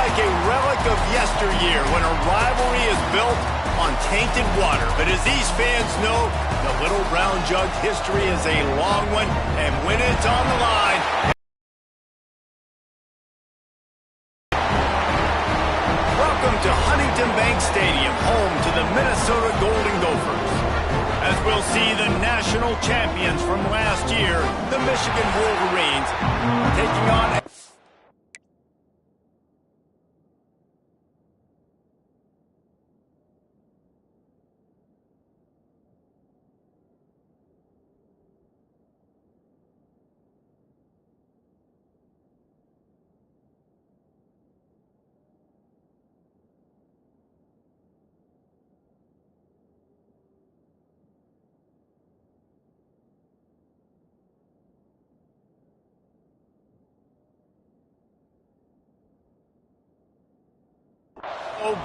like a relic of yesteryear when a rivalry is built on tainted water. But as these fans know, the Little Brown Jug history is a long one, and when it's on the line... Welcome to Huntington Bank Stadium, home to the Minnesota Golden Gophers. As we'll see the national champions from last year, the Michigan Wolverines, taking on...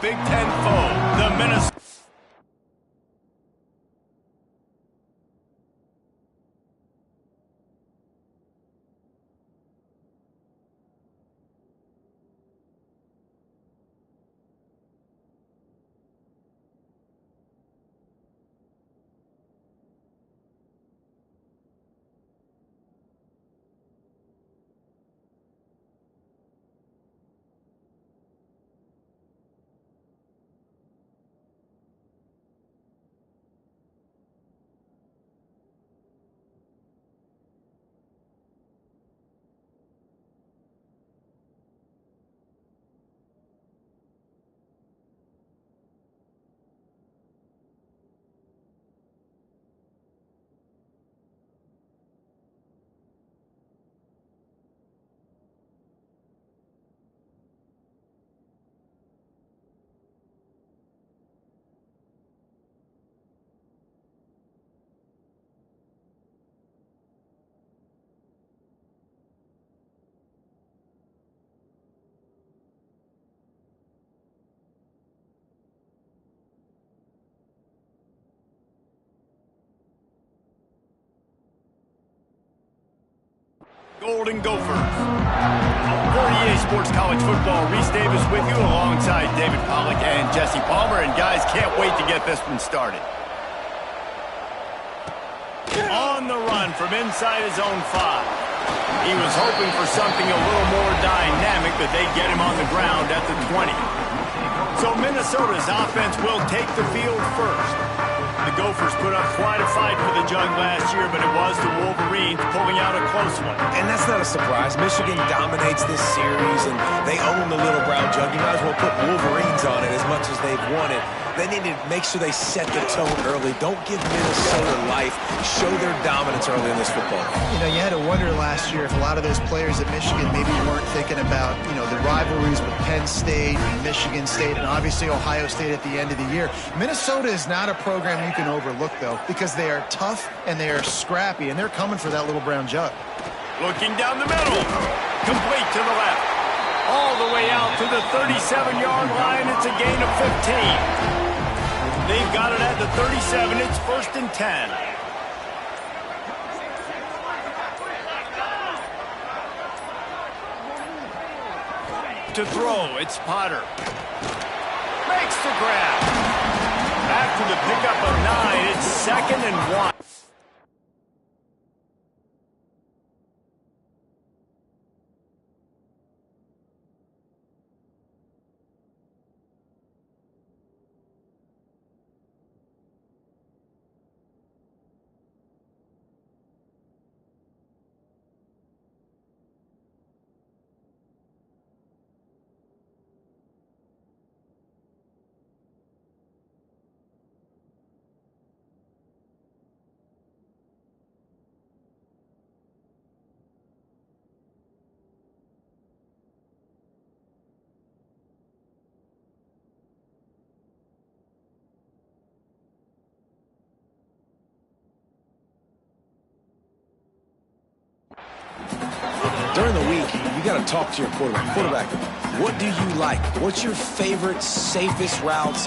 Big Ten foe, the Minnesota... Golden Gophers. 48 Sports College Football, Reese Davis with you alongside David Pollack and Jesse Palmer. And guys, can't wait to get this one started. On the run from inside his own 5. He was hoping for something a little more dynamic, but they get him on the ground at the 20. So Minnesota's offense will take the field first. The Gophers put up quite a fight for the Jug last year, but it was the Wolverines pulling out a close one. And that's not a surprise. Michigan dominates this series, and they own the Little Brown Jug. You might as well put Wolverines on it as much as they've won it. They need to make sure they set the tone early. Don't give Minnesota life. Show their dominance early in this football game. You know, you had to wonder last year if a lot of those players at Michigan maybe weren't thinking about, you know, the rivalries with Penn State, Michigan State, and obviously Ohio State at the end of the year. Minnesota is not a program you can overlook, though, because they are tough and they are scrappy, and they're coming for that Little Brown Jug. Looking down the middle. Complete to the left. All the way out to the 37-yard line. It's a gain of 15. They've got it at the 37. It's 1st and 10. To throw, it's Potter. Makes the grab. After the pickup of 9, it's 2nd and 1. During the week, you got to talk to your quarterback. Quarterback, what do you like? What's your favorite, safest routes?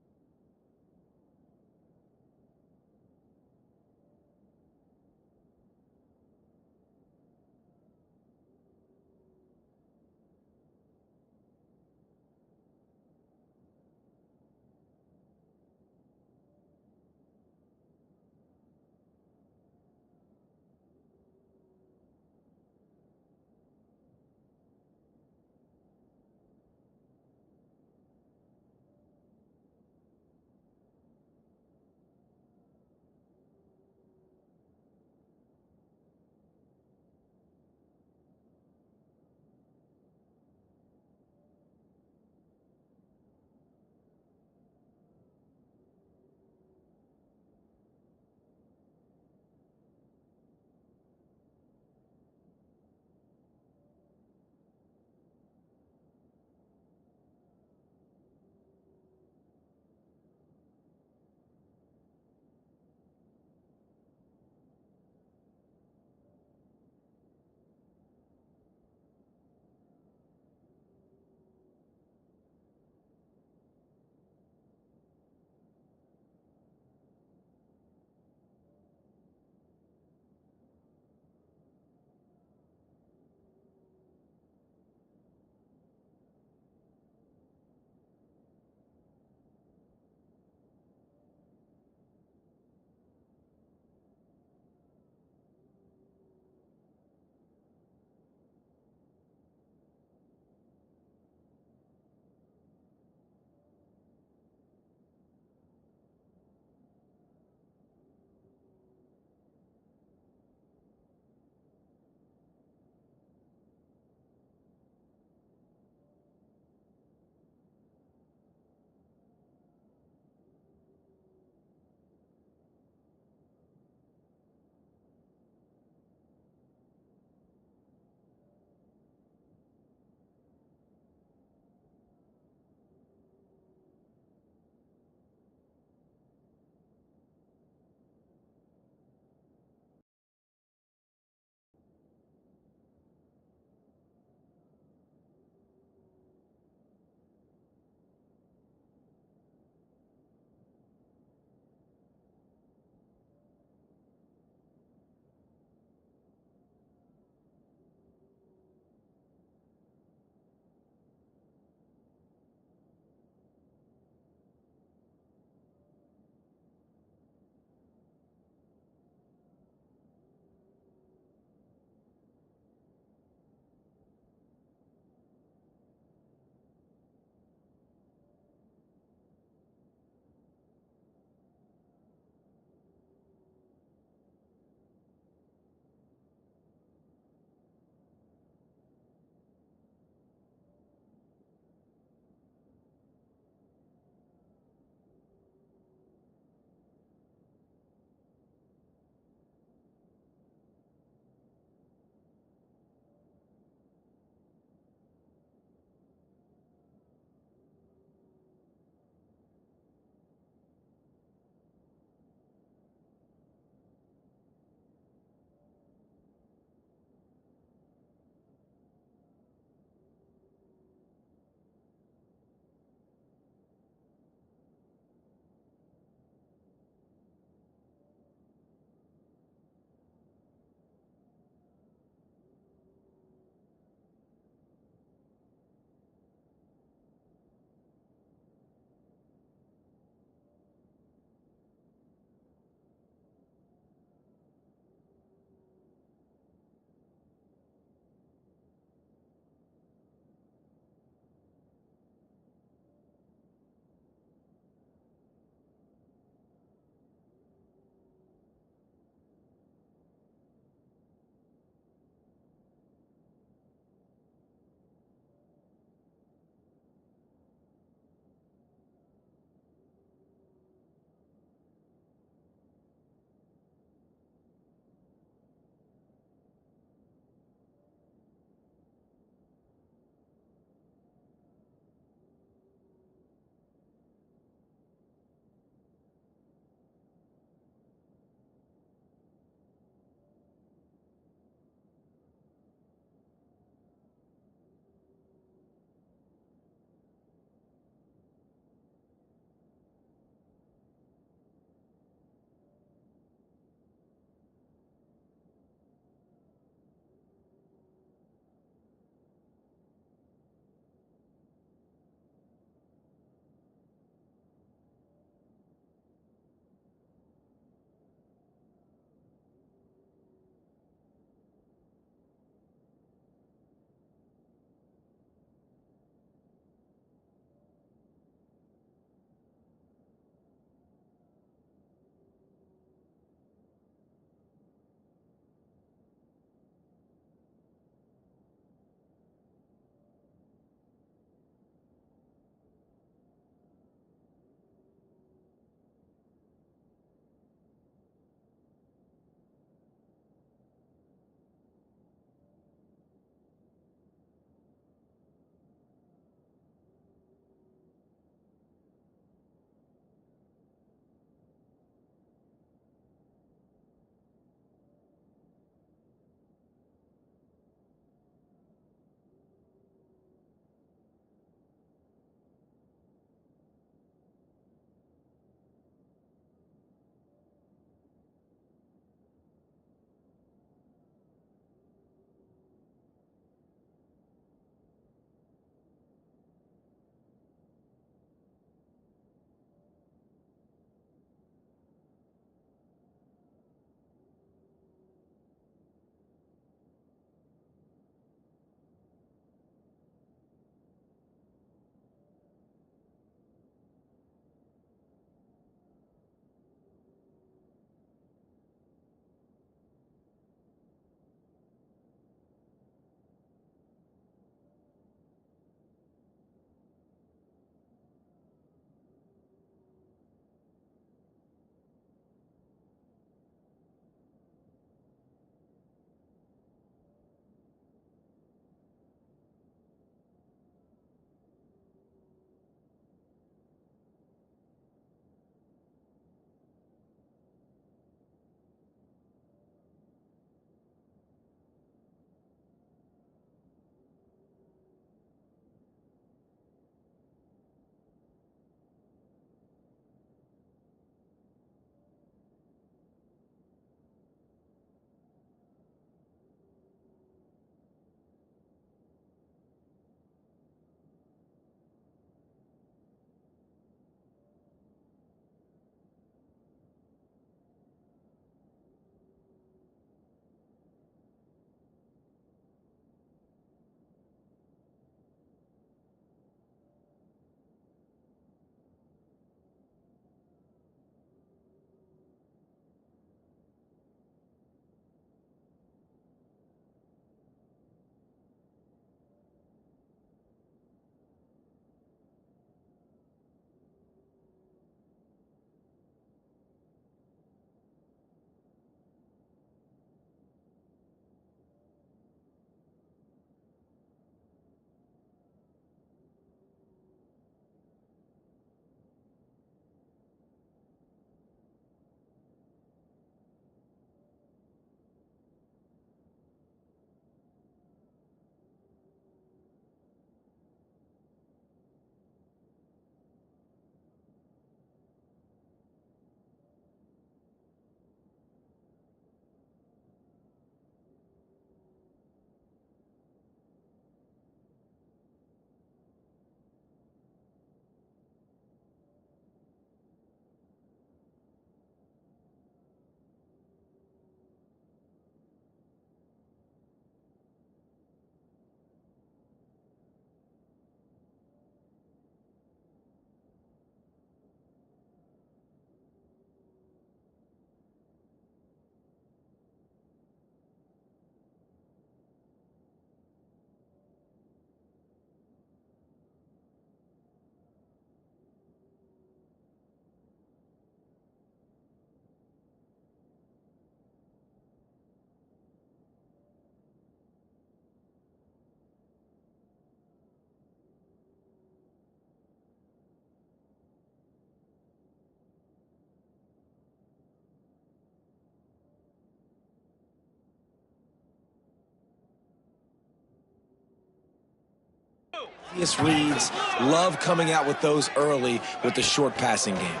Obvious reads, love coming out with those early with the short passing game.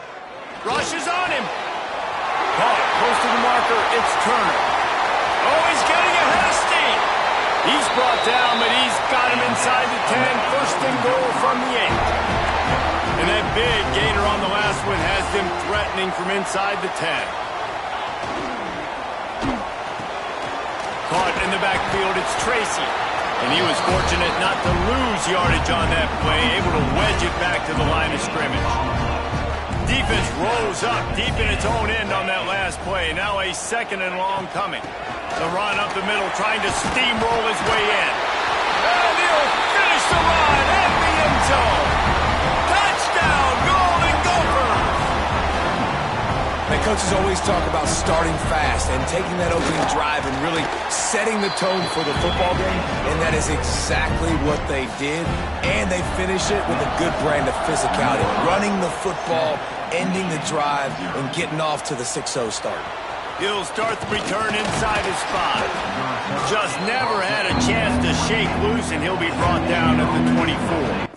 Rushes on him. Caught, close to the marker, it's Turner. Oh, he's getting ahead of steam. He's brought down, but he's got him inside the 10. First and goal from the 8. And that big gainer on the last one has them threatening from inside the 10. Caught in the backfield, it's Tracy. And he was fortunate not to lose yardage on that play, able to wedge it back to the line of scrimmage. Defense rolls up deep in its own end on that last play. Now a second and long coming. The run up the middle, trying to steamroll his way in. And he'll finish the run at the end zone. Touchdown, Golden Gophers! The coaches always talk about starting fast and taking that opening drive and really setting the tone for the football game, and that is exactly what they did, and they finish it with a good brand of physicality, running the football, ending the drive, and getting off to the 6-0 start. He'll start the return inside his spot. Just never had a chance to shake loose, and he'll be brought down at the 24.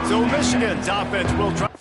So Michigan's offense will try.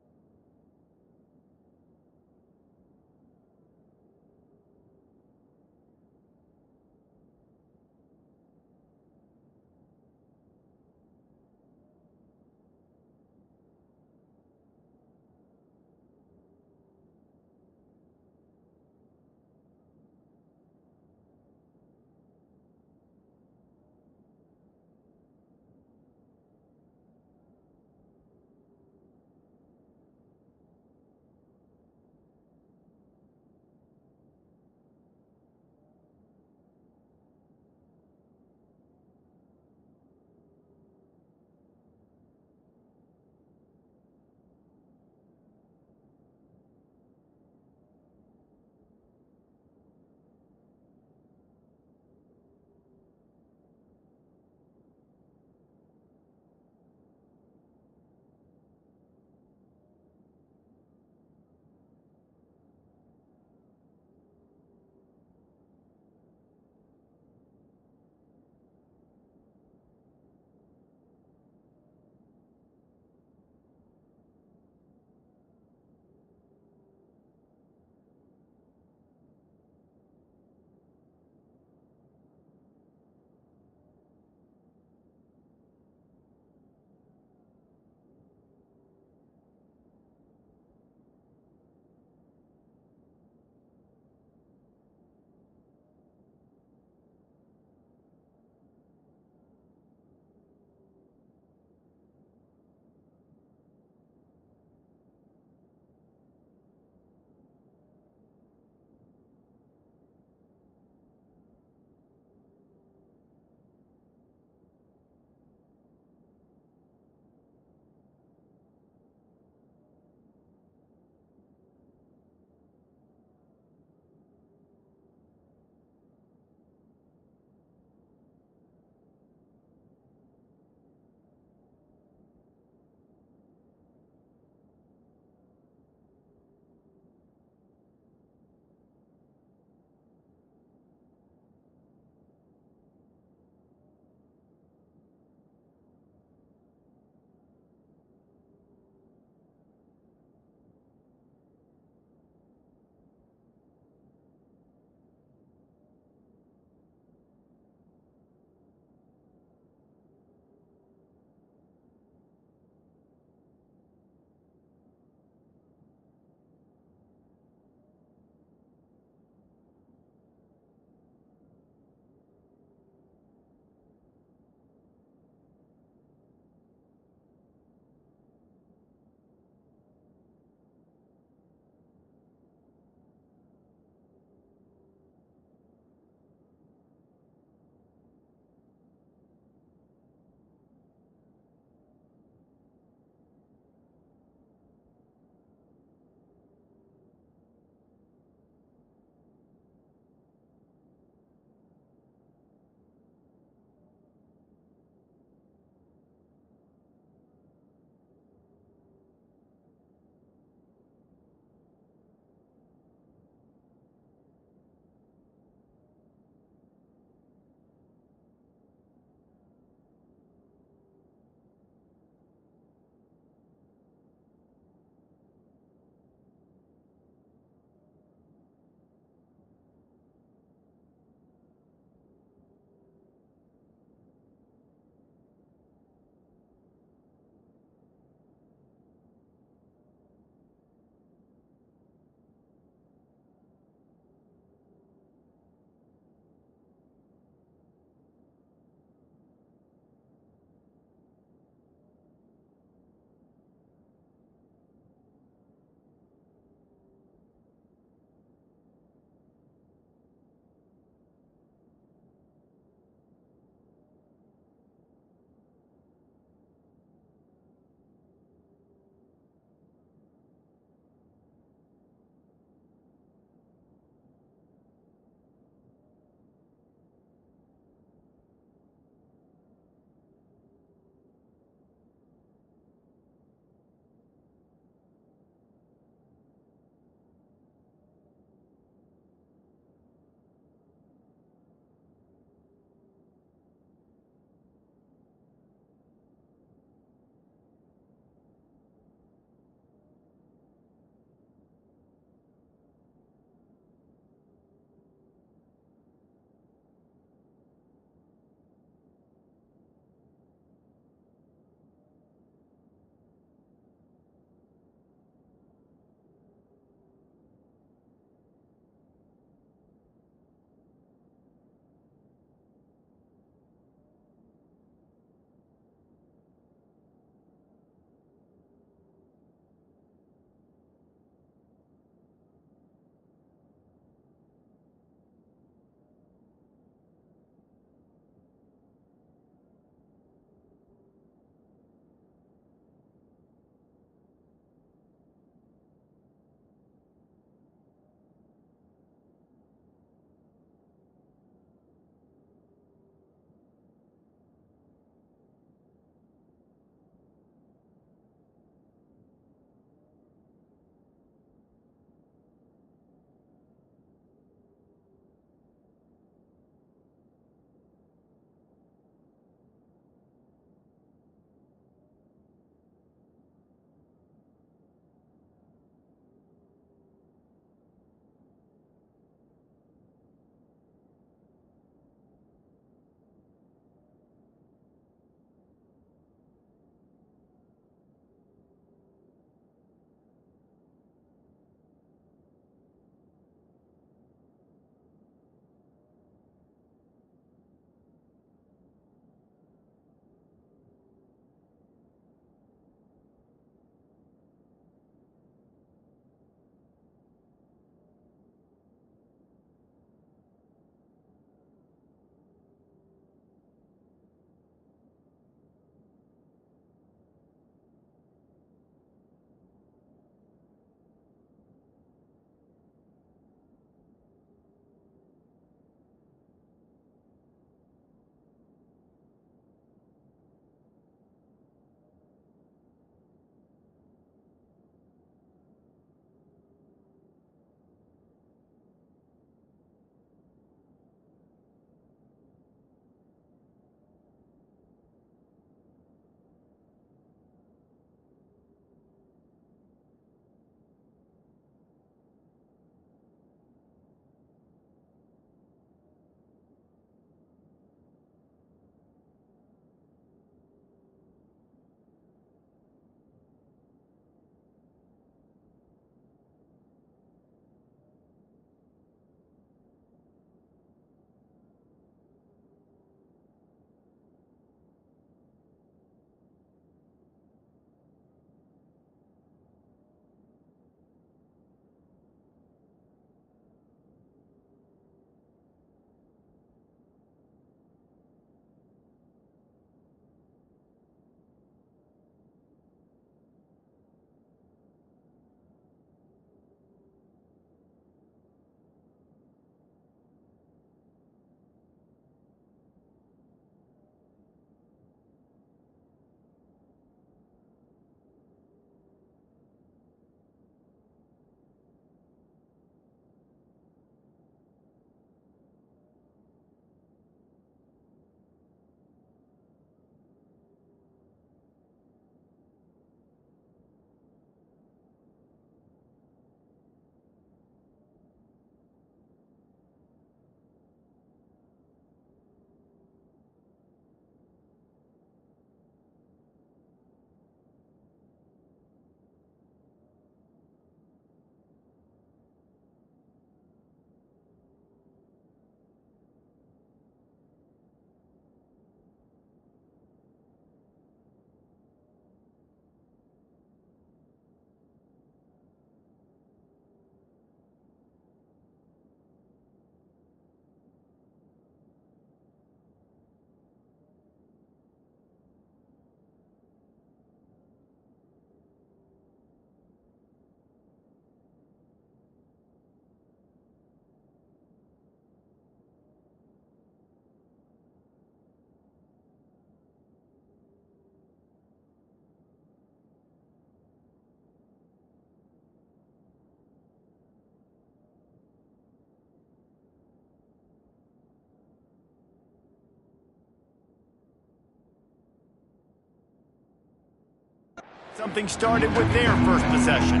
Something started with their first possession.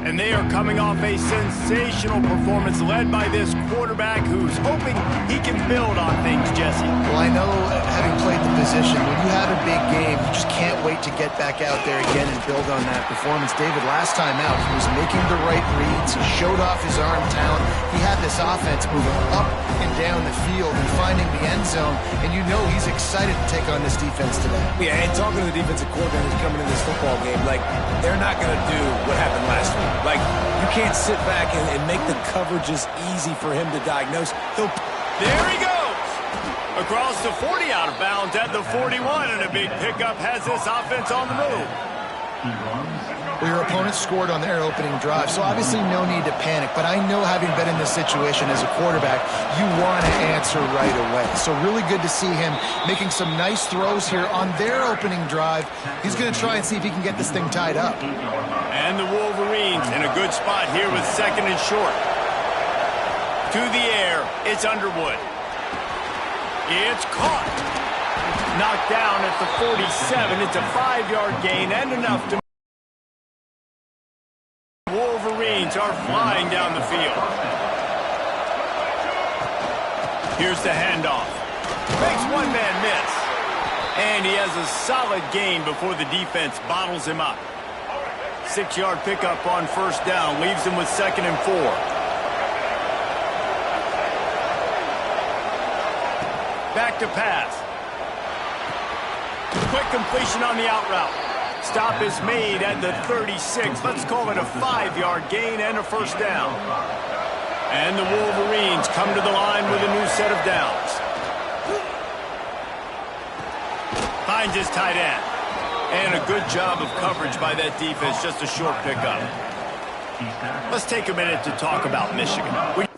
And they are coming off a sensational performance led by this quarterback who's hoping he can build on things, Jesse. Well, I know, having played the position, when you have a big game, you just can't wait to get back out there again and build on that performance. David, last time out, he was making the right reads. He showed off his arm talent. He had this offense moving up and down the field and finding the end zone. And you know he's excited to take on this defense today. Yeah, and talking to the defensive coordinators coming in this football game, like, they're not going to do what happened last week. Like, you can't sit back and make the coverages easy for him to diagnose. There he goes! Across the 40, out of bounds at the 41, and a big pickup has this offense on the move. Well, your opponent scored on their opening drive, so obviously no need to panic. But I know, having been in this situation as a quarterback, you want to answer right away. So really good to see him making some nice throws here on their opening drive. He's going to try and see if he can get this thing tied up. And the Wolverines in a good spot here with second and short. To the air, it's Underwood. It's caught. Knocked down at the 47. It's a 5-yard gain and enough to... Wolverines are flying down the field. Here's the handoff. Makes one man miss. And he has a solid gain before the defense bottles him up. 6-yard pickup on first down leaves him with second and 4. Back to pass. Quick completion on the out route. Stop is made at the 36. Let's call it a 5-yard gain and a first down. And the Wolverines come to the line with a new set of downs. Finds his tight end. And a good job of coverage by that defense, just a short pickup. Let's take a minute to talk about Michigan.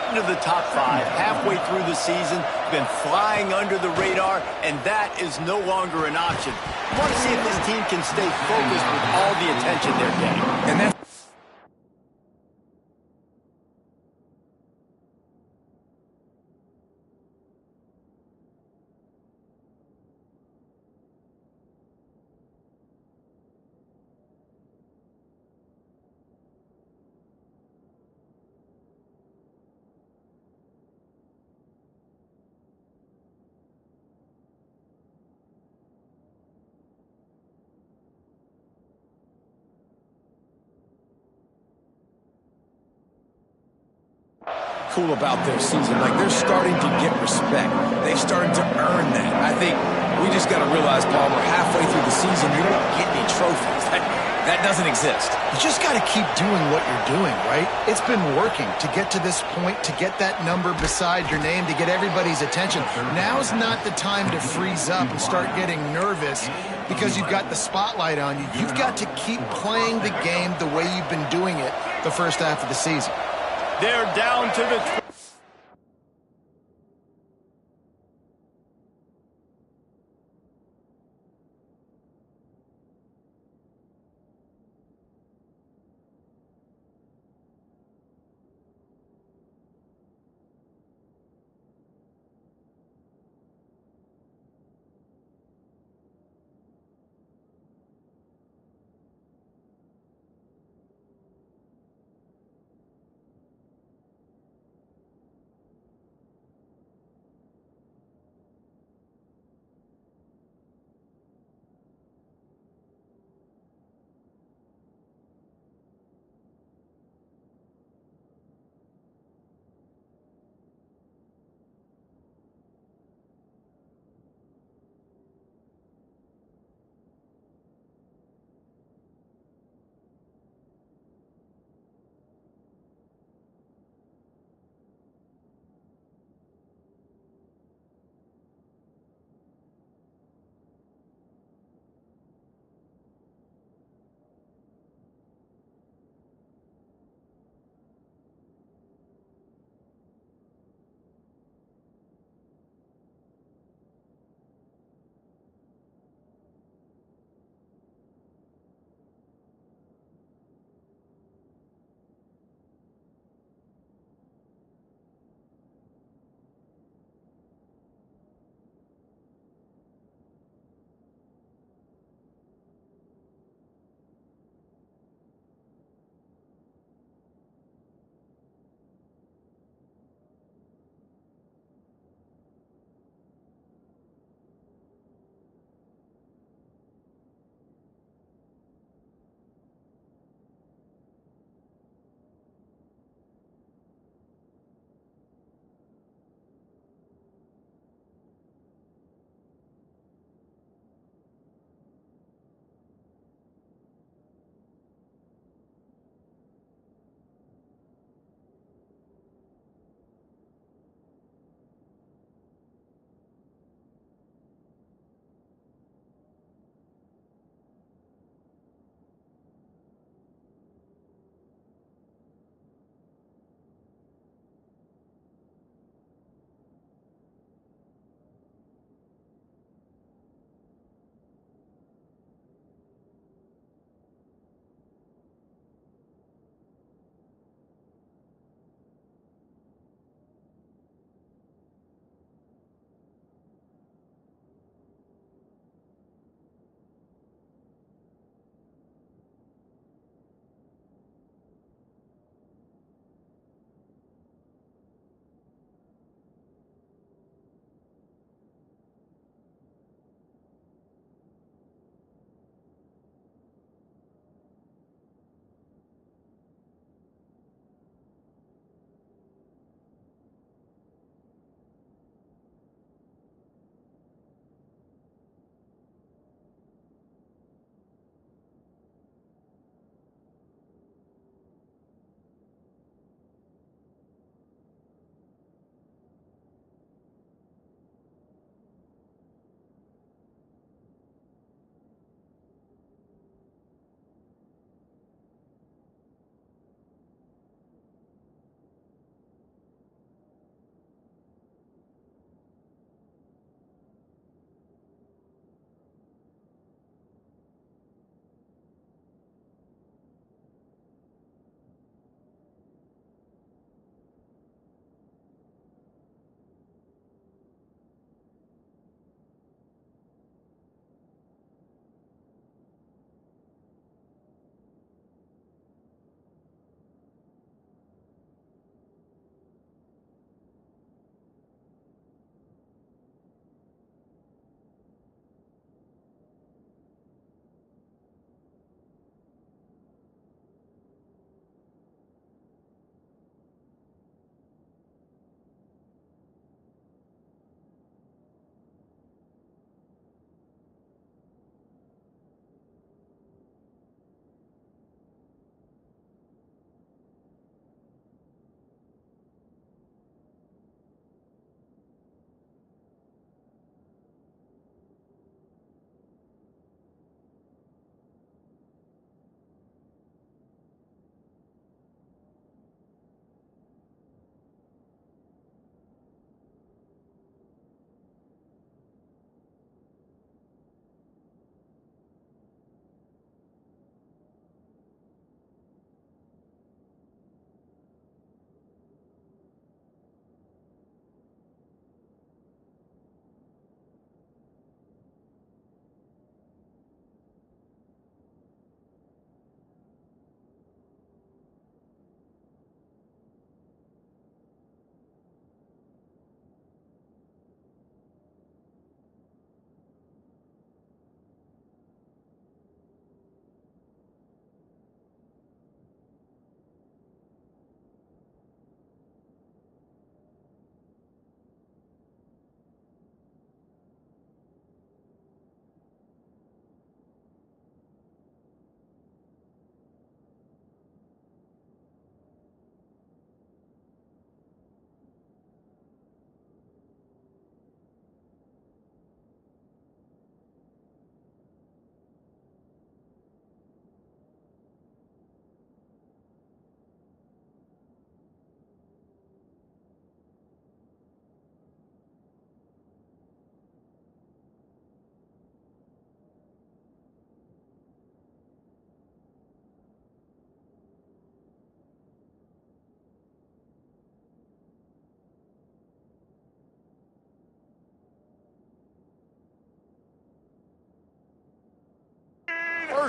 Into the top 5 halfway through the season, been flying under the radar, and that is no longer an option. You want to see if this team can stay focused with all the attention they're getting. And that's cool about their season. Like, they're starting to get respect. They've started to earn that. I think we just got to realize, Paul, we're halfway through the season. You don't get any trophies. That doesn't exist. You just got to keep doing what you're doing, right? It's been working to get to this point, to get that number beside your name, to get everybody's attention. Now's not the time to freeze up and start getting nervous because you've got the spotlight on you. You've got to keep playing the game the way you've been doing it the first half of the season. They're down to the...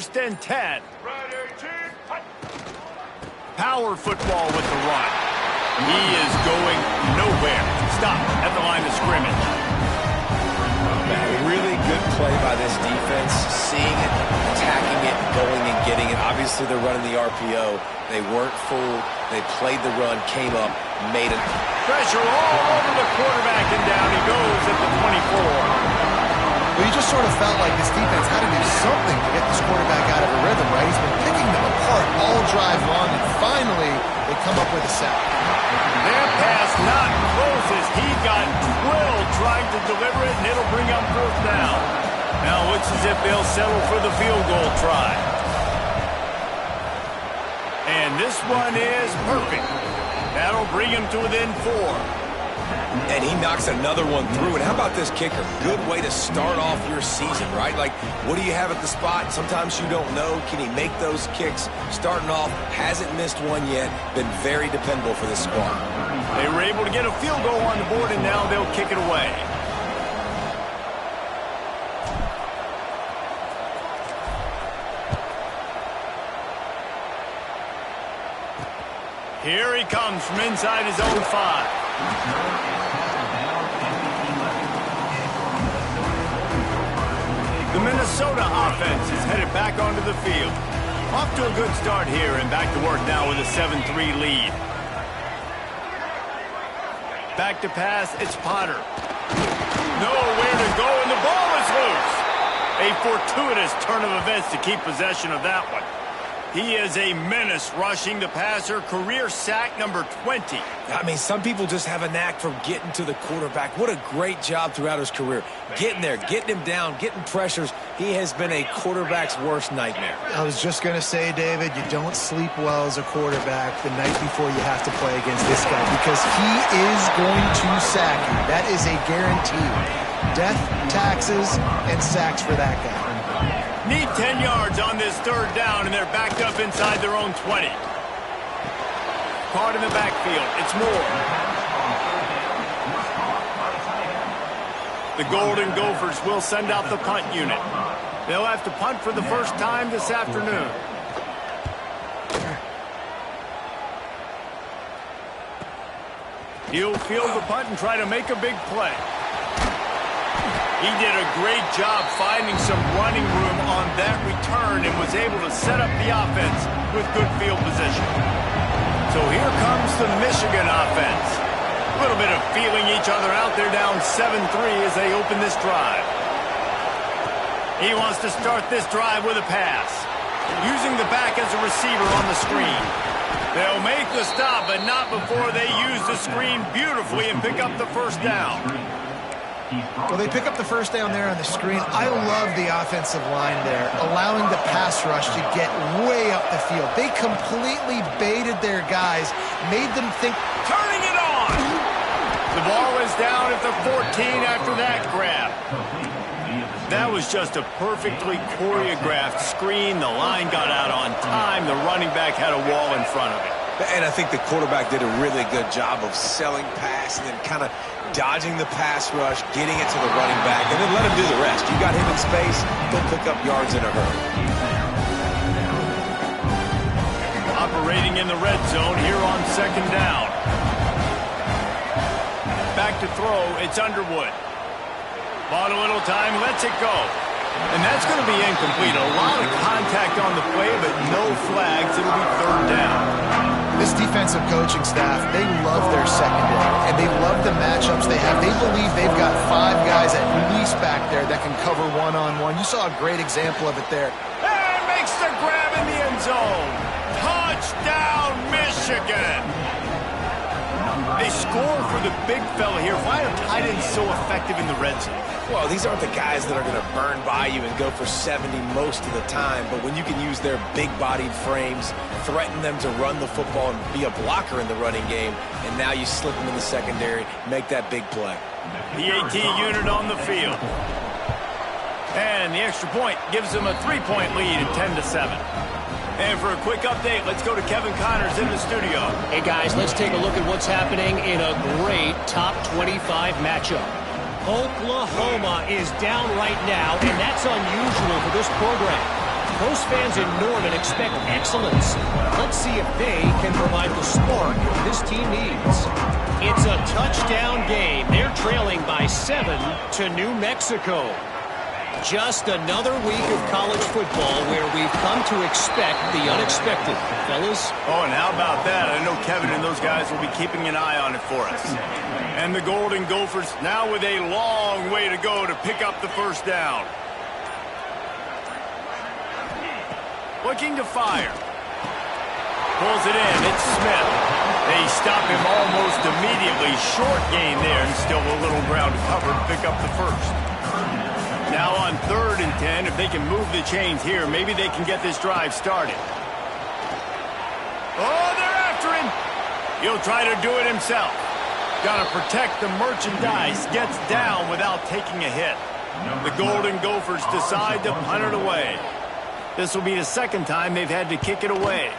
first and 10. Power football with the run. He is going nowhere. Stop at the line of scrimmage. Really good play by this defense, seeing it, attacking it, going and getting it. Obviously, they're running the RPO. They weren't fooled. They played the run, came up, made it. Pressure all over the quarterback, and down he goes at the 24. Well, you just sort of felt like this defense had to do something to get this quarterback out of a rhythm, right? He's been picking them apart all drive long, and finally they come up with a sack. Their pass not closes. He got drilled trying to deliver it, and it'll bring up fourth down. Now it looks as if they'll settle for the field goal try. And this one is perfect. That'll bring him to within 4. And he knocks another one through. And how about this kicker? Good way to start off your season, right? Like, what do you have at the spot? Sometimes you don't know. Can he make those kicks? Starting off, hasn't missed one yet. Been very dependable for this squad. They were able to get a field goal on the board, and now they'll kick it away. Here he comes from inside his own 5. The Minnesota offense is headed back onto the field. Off to a good start here and back to work now with a 7-3 lead. Back to pass, it's Potter. Nowhere to go, and the ball is loose. A fortuitous turn of events to keep possession of that one. He is a menace rushing the passer, career sack number 20. I mean, some people just have a knack for getting to the quarterback. What a great job throughout his career. Getting there, getting him down, getting pressures. He has been a quarterback's worst nightmare. I was just going to say, David, you don't sleep well as a quarterback the night before you have to play against this guy because he is going to sack you. That is a guarantee. Death, taxes, and sacks for that guy. Need 10 yards on this third down, and they're backed up inside their own 20. Caught in the backfield. It's Moore. The Golden Gophers will send out the punt unit. They'll have to punt for the first time this afternoon. He'll field the punt and try to make a big play. He did a great job finding some running room on that return and was able to set up the offense with good field position. So here comes the Michigan offense. A little bit of feeling each other out. They're down 7-3 as they open this drive. He wants to start this drive with a pass, using the back as a receiver on the screen. They'll make the stop, but not before they use the screen beautifully and pick up the first down. Well, they pick up the first down there on the screen. I love the offensive line there, allowing the pass rush to get way up the field. They completely baited their guys, made them think, turning it on! The ball is down at the 14 after that grab. That was just a perfectly choreographed screen. The line got out on time. The running back had a wall in front of it. And I think the quarterback did a really good job of selling pass and then kind of dodging the pass rush, getting it to the running back, and then let him do the rest. You got him in space, he'll pick up yards in a hurry. Operating in the red zone here on second down. Back to throw, it's Underwood. Bought a little time, lets it go. And that's going to be incomplete. A lot of contact on the play, but no flags. It'll be third down. This defensive coaching staff, they love their secondary, and they love the matchups they have. They believe they've got 5 guys at least back there that can cover one-on-one. You saw a great example of it there. And makes the grab in the end zone. Touchdown, Michigan! They score for the big fella here. Why are tight ends so effective in the red zone? Well, these aren't the guys that are going to burn by you and go for 70 most of the time, but when you can use their big-bodied frames, threaten them to run the football and be a blocker in the running game, and now you slip them in the secondary, make that big play. The AT unit on the field. And the extra point gives them a 3-point lead at 10-7. And for a quick update, let's go to Kevin Connors in the studio. Hey, guys, let's take a look at what's happening in a great top 25 matchup. Oklahoma is down right now, and that's unusual for this program. Most fans in Norman expect excellence. Let's see if they can provide the spark this team needs. It's a touchdown game. They're trailing by 7 to New Mexico. Just another week of college football where we've come to expect the unexpected, fellas. Oh, and how about that? I know Kevin and those guys will be keeping an eye on it for us. And the Golden Gophers now with a long way to go to pick up the first down. Looking to fire. Pulls it in. It's Smith. They stop him almost immediately. Short gain there, and still a little ground to cover to pick up the first. Now on 3rd and 10, if they can move the chains here, maybe they can get this drive started. Oh, they're after him. He'll try to do it himself. Got to protect the merchandise. Gets down without taking a hit. The Golden Gophers decide to punt it away. This will be the second time they've had to kick it away.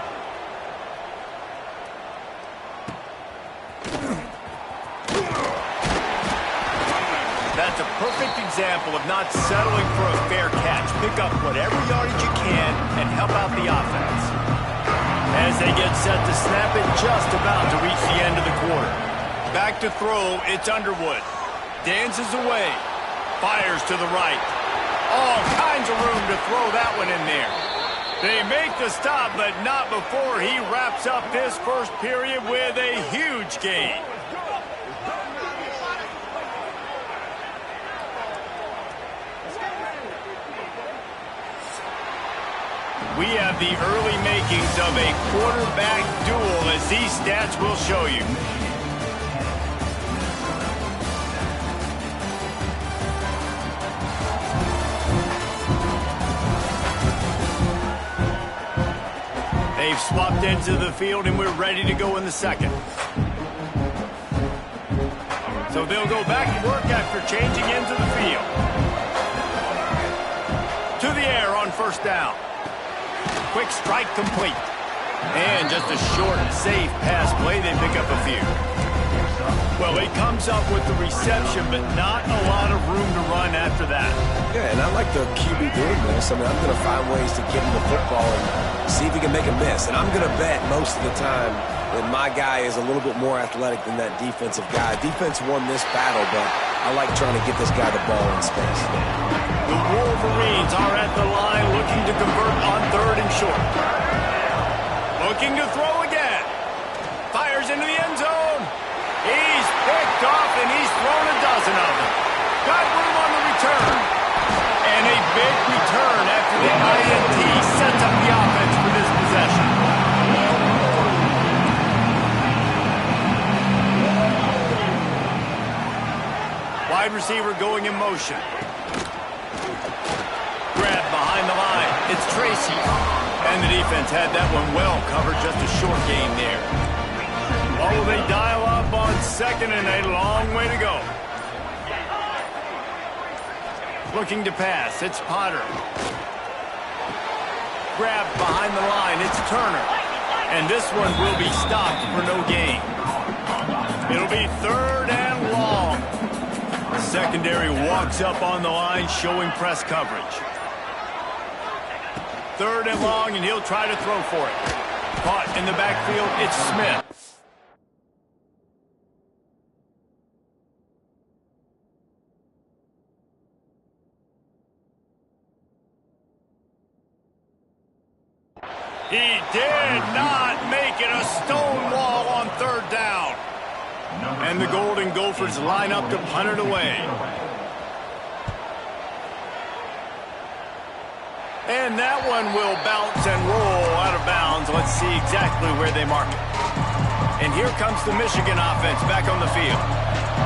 That's a perfect example of not settling for a fair catch. Pick up whatever yardage you can and help out the offense. As they get set to snap it, just about to reach the end of the quarter. Back to throw, it's Underwood. Dances away. Fires to the right. All kinds of room to throw that one in there. They make the stop, but not before he wraps up this first period with a huge gain. We have the early makings of a quarterback duel, as these stats will show you. They've swapped into the field, and we're ready to go in the second. So they'll go back to work after changing into the field. To the air on first down. Quick strike complete. And just a short, safe pass play. They pick up a few. Well, he comes up with the reception, but not a lot of room to run after that. Yeah, and I like the QB doing this. I mean, I'm going to find ways to get him the football and see if he can make a miss. And I'm going to bet most of the time that my guy is a little bit more athletic than that defensive guy. Defense won this battle, but I like trying to get this guy the ball in space. The Wolverines are at the line looking to convert on 3rd and short. Looking to throw again. Fires into the end zone. He's picked off, and he's thrown a dozen of them. Got room on the return. And a big return after the INT sets up the offense for this possession. Wide receiver going in motion. Grab behind the line. It's Tracy. And the defense had that one well covered. Just a short gain there. Oh, they dial up on 2nd and a long way to go. Looking to pass. It's Potter. Grab behind the line. It's Turner. And this one will be stopped for no gain. It'll be 3rd and long. Secondary walks up on the line, showing press coverage. 3rd and long, and he'll try to throw for it. Caught in the backfield, it's Smith. He did not make it. A stone wall on 3rd down. And the Golden Gophers line up to punt it away. And that one will bounce and roll out of bounds. Let's see exactly where they mark it. And here comes the Michigan offense back on the field.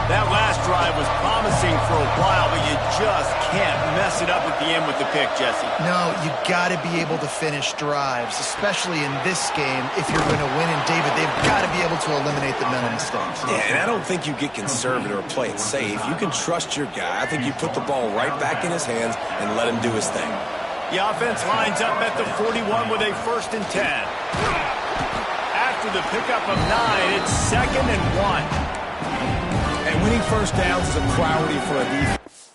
That last drive was promising for a while, but you just can't mess it up at the end with the pick, Jesse. No, you got to be able to finish drives, especially in this game. If you're going to win, and David, they've got to be able to eliminate the mental mistakes. Yeah, and I don't think you get conservative or play it safe. You can trust your guy. I think you put the ball right back in his hands and let him do his thing. The offense lines up at the 41 with a 1st and 10. After the pickup of 9, it's 2nd and 1. And winning first downs is a priority for a defense.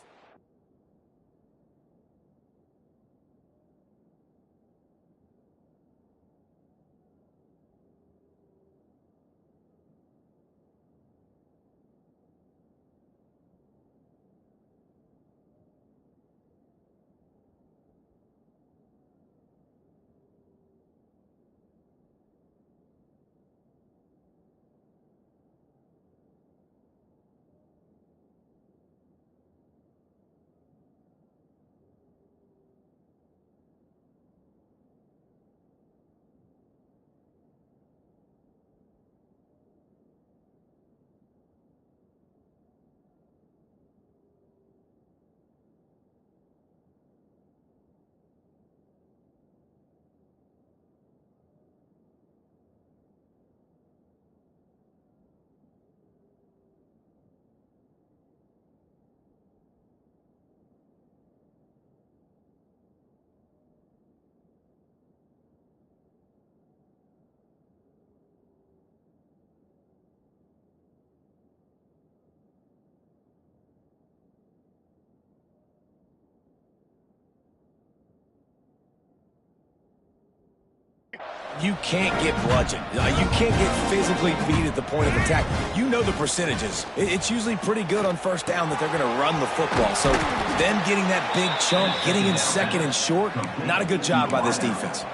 You can't get bludgeoned. You can't get physically beat at the point of attack. You know the percentages. It's usually pretty good on first down that they're going to run the football. So them getting that big chunk, getting in second and short, not a good job by this defense.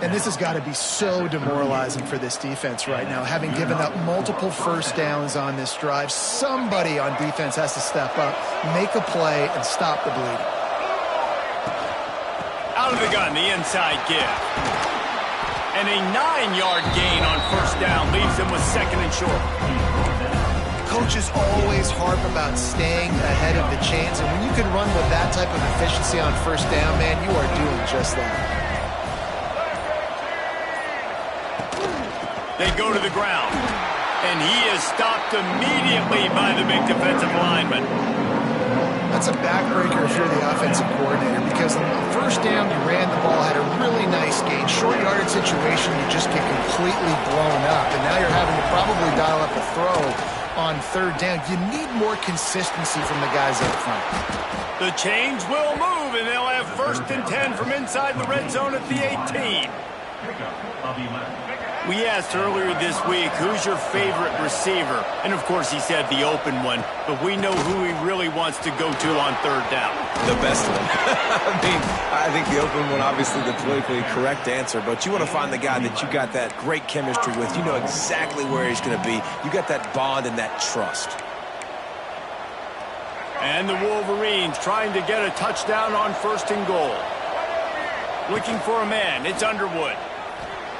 And this has got to be so demoralizing for this defense right now. Having given up multiple first downs on this drive, somebody on defense has to step up, make a play, and stop the bleeding. Out of the gun, the inside give. And a 9-yard gain on first down leaves them with second and short. Coaches always harp about staying ahead of the chains, and when you can run with that type of efficiency on first down, man, you are doing just that. They go to the ground, and he is stopped immediately by the big defensive lineman. That's a backbreaker if you're the offensive coordinator, because on the first down, you ran the ball, had a really nice gain. Short yardage situation, you just get completely blown up, and now you're having to probably dial up a throw on third down. You need more consistency from the guys up front. The chains will move, and they'll have first and 10 from inside the red zone at the 18. We asked earlier this week, who's your favorite receiver? And, of course, he said the open one. But we know who he really wants to go to on third down. The best one. I think the open one, obviously the politically correct answer. But you want to find the guy that you got that great chemistry with. You know exactly where he's going to be. You got that bond and that trust. And the Wolverines trying to get a touchdown on first and goal. Looking for a man. It's Underwood.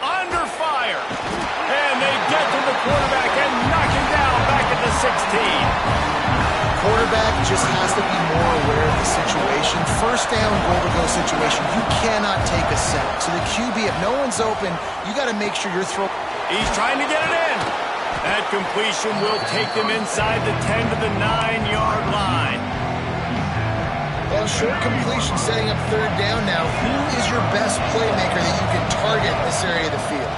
Under fire. And they get to the quarterback and knock him down back at the 16. Quarterback just has to be more aware of the situation. First down, goal-to-go situation, you cannot take a sack. So the QB, if no one's open, you got to make sure you're throwing. He's trying to get it in. That completion will take them inside the 10 to the 9-yard line. Well, short completion setting up third down now. Who is your best playmaker that you can target in this area of the field?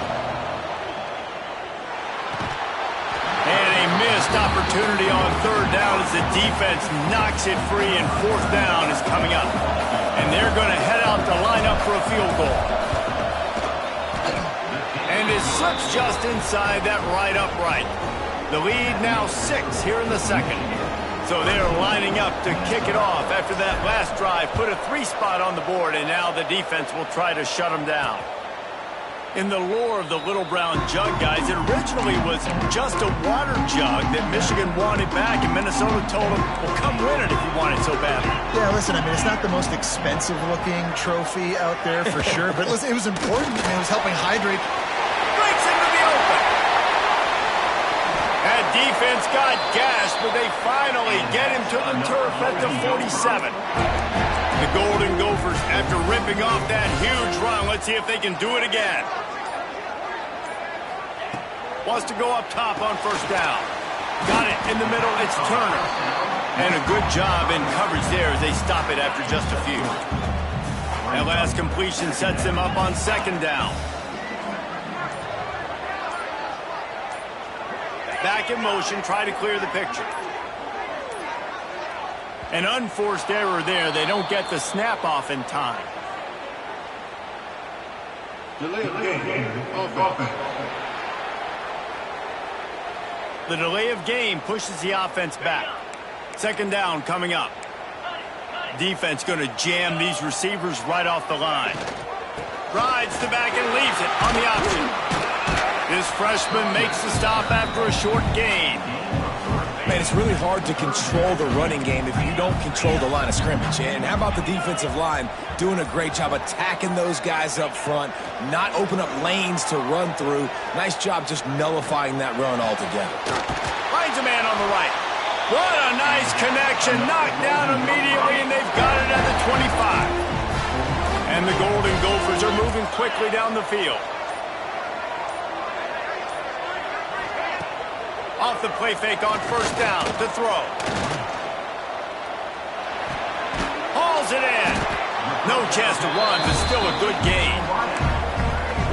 And a missed opportunity on third down as the defense knocks it free, and fourth down is coming up. And they're going to head out to line up for a field goal. And it slips just inside that right upright. The lead now 6 here in the second. So they're lining up to kick it off after that last drive. Put a 3-spot on the board, and now the defense will try to shut them down. In the lore of the Little Brown Jug, guys, it originally was just a water jug that Michigan wanted back, and Minnesota told them, well, come win it if you want it so badly. Yeah, listen, I mean, it's not the most expensive-looking trophy out there for sure, but listen, it was important. I mean, it was helping hydrate. Breaks into the open. That defense got gashed, but they finally get him to the turf at the 47. The Golden Gophers, after ripping off that huge run, let's see if they can do it again. Wants to go up top on first down. Got it in the middle, it's Turner. And a good job in coverage there as they stop it after just a few. That last completion sets them up on second down. Back in motion, try to clear the picture. An unforced error there. They don't get the snap off in time. Delay of game. Offense. The delay of game pushes the offense back. Second down coming up. Defense going to jam these receivers right off the line. Rides the back and leaves it on the option. This freshman makes the stop after a short gain. Man, it's really hard to control the running game if you don't control the line of scrimmage. And how about the defensive line doing a great job attacking those guys up front, not open up lanes to run through. Nice job just nullifying that run altogether. Finds a man on the right. What a nice connection. Knocked down immediately, and they've got it at the 25. And the Golden Gophers are moving quickly down the field. Off the play fake on first down to throw. Hauls it in. No chance to run, but still a good gain.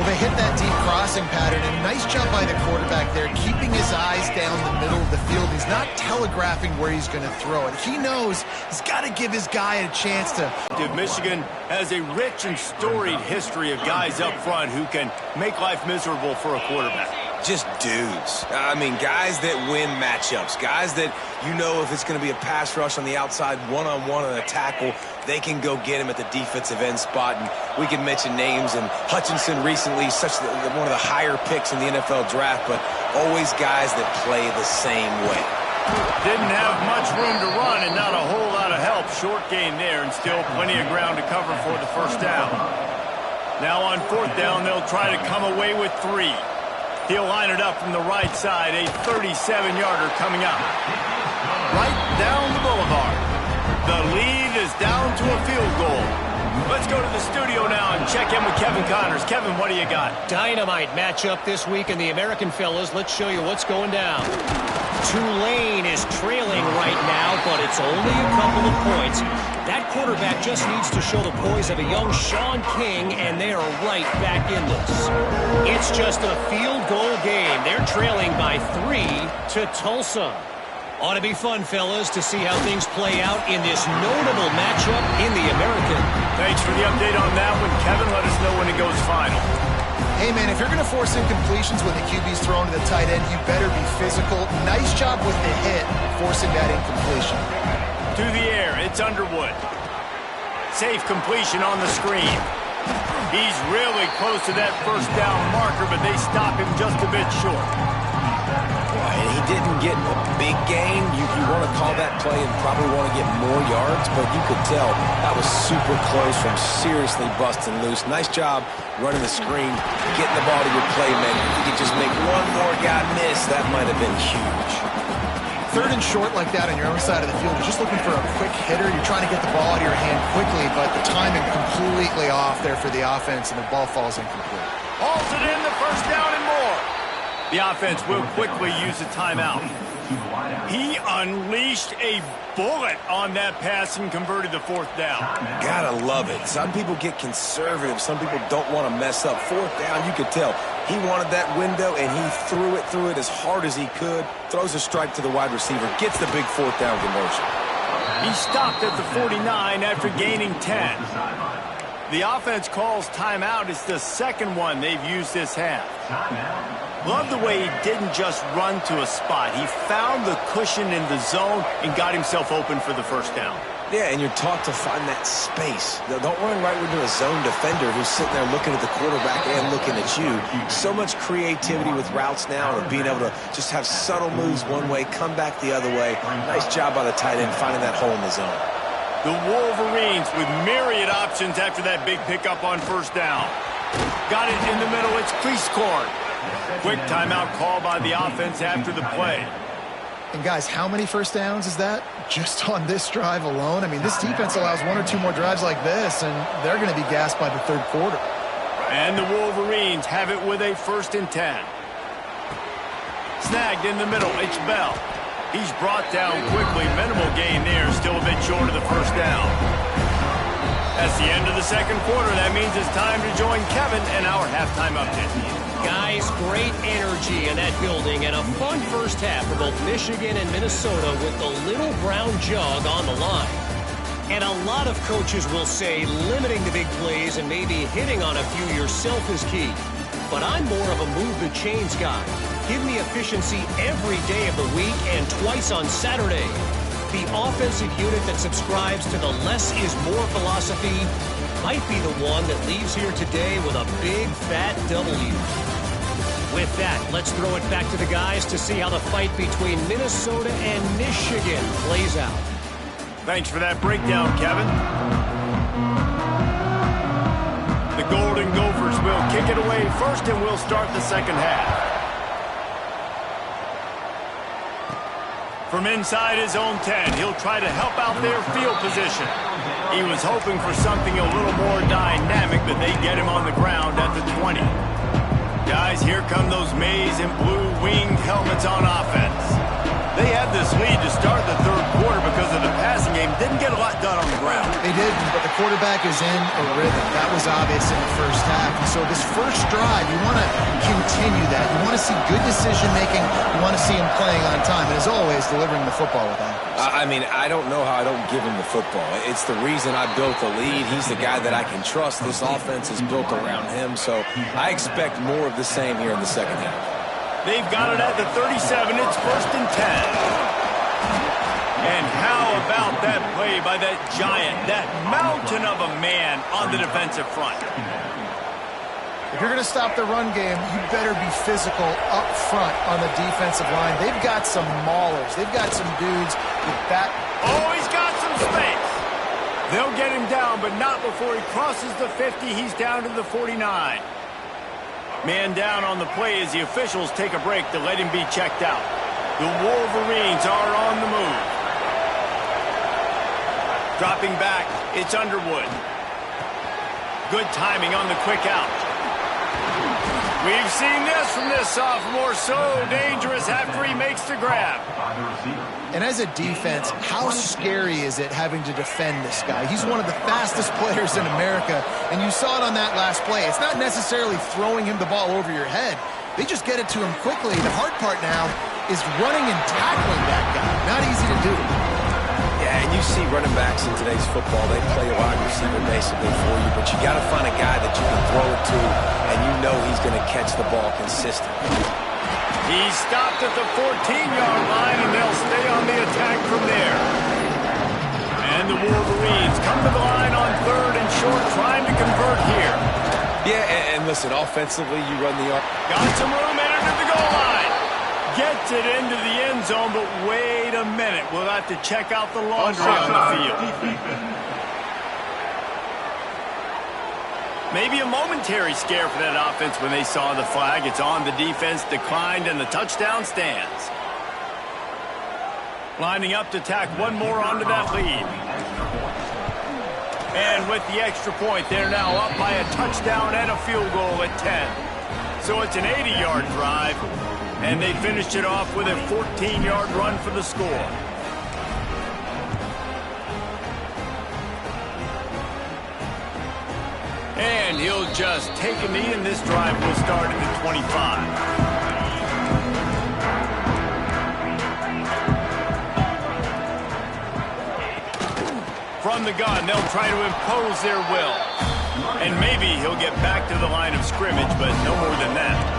Well, they hit that deep crossing pattern, and nice job by the quarterback there, keeping his eyes down the middle of the field. He's not telegraphing where he's going to throw it. He knows he's got to give his guy a chance to. Michigan has a rich and storied history of guys up front who can make life miserable for a quarterback. Just dudes. I mean, guys that win matchups. Guys that, you know, if it's going to be a pass rush on the outside, one-on-one on a tackle, they can go get him at the defensive end spot. And we can mention names, and Hutchinson recently, one of the higher picks in the NFL draft, but always guys that play the same way. Didn't have much room to run and not a whole lot of help. Short gain there, and still plenty of ground to cover for the first down. Now on fourth down, they'll try to come away with 3. He'll line it up from the right side, a 37-yarder coming up. Right down the boulevard. The lead is down to a field goal. Let's go to the studio now and check in with Kevin Connors. Kevin, what do you got? Dynamite matchup this week in the American, fellas. Let's show you what's going down. Tulane is trailing right now, but it's only a couple of points. That quarterback just needs to show the poise of a young Sean King, and they are right back in this. It's just a field goal game. They're trailing by 3 to Tulsa. Ought to be fun, fellas, to see how things play out in this notable matchup in the American. Thanks for the update on that one, Kevin. Let us know when it goes final. Hey, man, if you're going to force incompletions when the QB's thrown to the tight end, you better be physical. Nice job with the hit, forcing that incompletion. To the air, it's Underwood. Safe completion on the screen. He's really close to that first down marker, but they stop him just a bit short. And he didn't get a big gain. You want to call that play and probably want to get more yards, but you could tell that was super close from seriously busting loose. Nice job running the screen, getting the ball to your playmaker. If you could just make one more guy miss, that might have been huge. Third and short like that on your own side of the field, you're just looking for a quick hitter. You're trying to get the ball out of your hand quickly, but the timing completely off there for the offense, and the ball falls incomplete. Hauls it in, the first down and more. The offense will quickly use a timeout. He unleashed a bullet on that pass and converted the fourth down. Gotta love it. Some people get conservative. Some people don't want to mess up. Fourth down, you could tell. He wanted that window, and he threw it as hard as he could. Throws a strike to the wide receiver. Gets the big fourth down conversion. He stopped at the 49 after gaining 10. The offense calls timeout. It's the second one they've used this half. Love the way he didn't just run to a spot. He found the cushion in the zone and got himself open for the first down. Yeah, and you're taught to find that space. Don't run right into a zone defender who's sitting there looking at the quarterback and looking at you. So much creativity with routes now, and being able to just have subtle moves one way, come back the other way. Nice job by the tight end finding that hole in the zone. The Wolverines with myriad options after that big pickup on first down. Got it in the middle. It's crease court. Quick timeout call by the offense after the play. And guys, how many first downs is that just on this drive alone? I mean, this defense allows 1 or 2 more drives like this, and they're going to be gassed by the third quarter. And the Wolverines have it with a 1st and 10. Snagged in the middle. It's Bell. He's brought down quickly. Minimal gain there. Still a bit short of the first down. That's the end of the second quarter. That means it's time to join Kevin and our halftime update. Guys, great energy in that building and a fun first half for both Michigan and Minnesota with the little brown jug on the line. And a lot of coaches will say limiting the big plays and maybe hitting on a few yourself is key. But I'm more of a move the chains guy. Give me efficiency every day of the week and twice on Saturday. The offensive unit that subscribes to the less is more philosophy might be the one that leaves here today with a big fat W. With that, let's throw it back to the guys to see how the fight between Minnesota and Michigan plays out. Thanks for that breakdown, Kevin. The Golden Gophers will kick it away first, and we'll start the second half. From inside his own 10, he'll try to help out their field position. He was hoping for something a little more dynamic, but they get him on the ground at the 20. Guys, here come those maize and blue winged helmets on offense. They had this lead to start the third quarter because of the passing game. Didn't get a lot done on the ground. They they didn't, but the quarterback is in a rhythm. That was obvious in the first half. And so this first drive, you want to continue that. You want to see good decision-making. You want to see him playing on time. And as always, delivering the football with accuracy. I mean, I don't know how I don't give him the football. It's the reason I built the lead. He's the guy that I can trust. This offense is built around him. So I expect more of the same here in the second half. They've got it at the 37. It's 1st and 10. And how about that play by that giant, that mountain of a man on the defensive front? If you're going to stop the run game, you better be physical up front on the defensive line. They've got some maulers. They've got some dudes with that. Oh, he's got some space. They'll get him down, but not before he crosses the 50. He's down to the 49. Man down on the play as the officials take a break to let him be checked out. The Wolverines are on the move. Dropping back, it's Underwood. Good timing on the quick out. We've seen this from this sophomore, so dangerous after he makes the grab. And as a defense, how scary is it having to defend this guy? He's one of the fastest players in America, and you saw it on that last play. It's not necessarily throwing him the ball over your head. They just get it to him quickly. The hard part now is running and tackling that guy. Not easy to do. Yeah, and you see running backs in today's football, they play a wide receiver basically for you, but you got to find a guy that you can throw it to, and you know he's going to catch the ball consistently. He's stopped at the 14-yard line, and they'll stay on the attack from there. And the Wolverines come to the line on 3rd and short, trying to convert here. Yeah, and listen, offensively, you run the arm. Got some room, entered at the goal line. Gets it into the end zone, but wait a minute. We'll have to check out the laundry on the field. Maybe a momentary scare for that offense when they saw the flag. It's on, the defense declined, and the touchdown stands. Lining up to tack one more onto that lead. And with the extra point, they're now up by a touchdown and a field goal at 10. So it's an 80-yard drive. And they finished it off with a 14-yard run for the score. And he'll just take a knee, and this drive will start at the 25. From the gun, they'll try to impose their will. And maybe he'll get back to the line of scrimmage, but no more than that.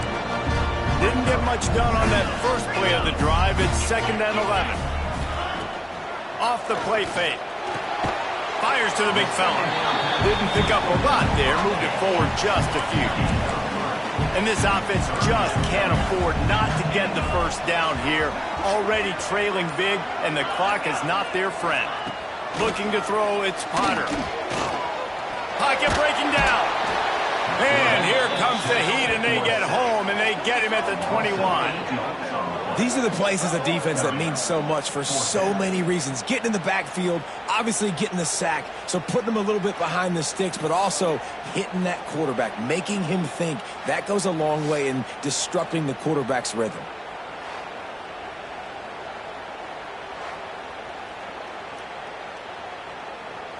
Didn't get much done on that first play of the drive. It's 2nd and 11. Off the play fake. Fires to the big fella. Didn't pick up a lot there. Moved it forward just a few. And this offense just can't afford not to get the first down here. Already trailing big, and the clock is not their friend. Looking to throw, it's Potter. Pocket breaking down. And here comes the heat, and they get home, and they get him at the 21. These are the plays as a defense that mean so much for so many reasons. Getting in the backfield, obviously getting the sack, so putting him a little bit behind the sticks, but also hitting that quarterback, making him think. That goes a long way in disrupting the quarterback's rhythm.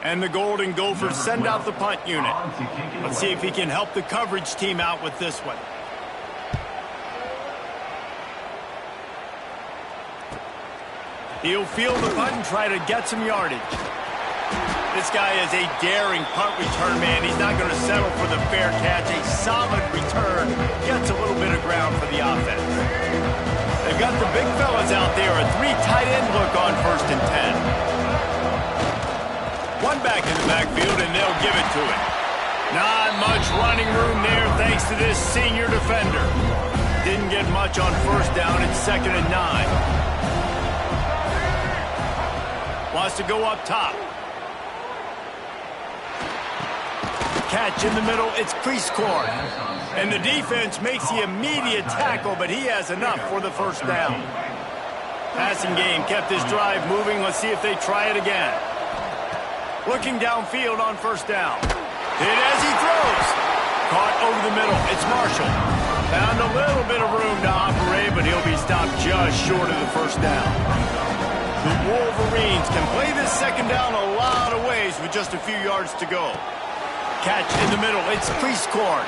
And the Golden Gophers send out the punt unit. Let's see if he can help the coverage team out with this one. He'll field the punt and try to get some yardage. This guy is a daring punt return man. He's not going to settle for the fair catch. A solid return. Gets a little bit of ground for the offense. They've got the big fellas out there. A 3 tight end look on 1st and 10. One back in the backfield, and they'll give it to him. Not much running room there thanks to this senior defender. Didn't get much on 1st down. It's 2nd and 9. Wants to go up top. Catch in the middle. It's Priestcorn. And the defense makes the immediate tackle, but he has enough for the 1st down. Passing game kept this drive moving. Let's see if they try it again. Looking downfield on 1st down. Hit as he throws. Caught over the middle. It's Marshall. Found a little bit of room to operate, but he'll be stopped just short of the 1st down. The Wolverines can play this second down a lot of ways with just a few yards to go. Catch in the middle. It's Priestcorn.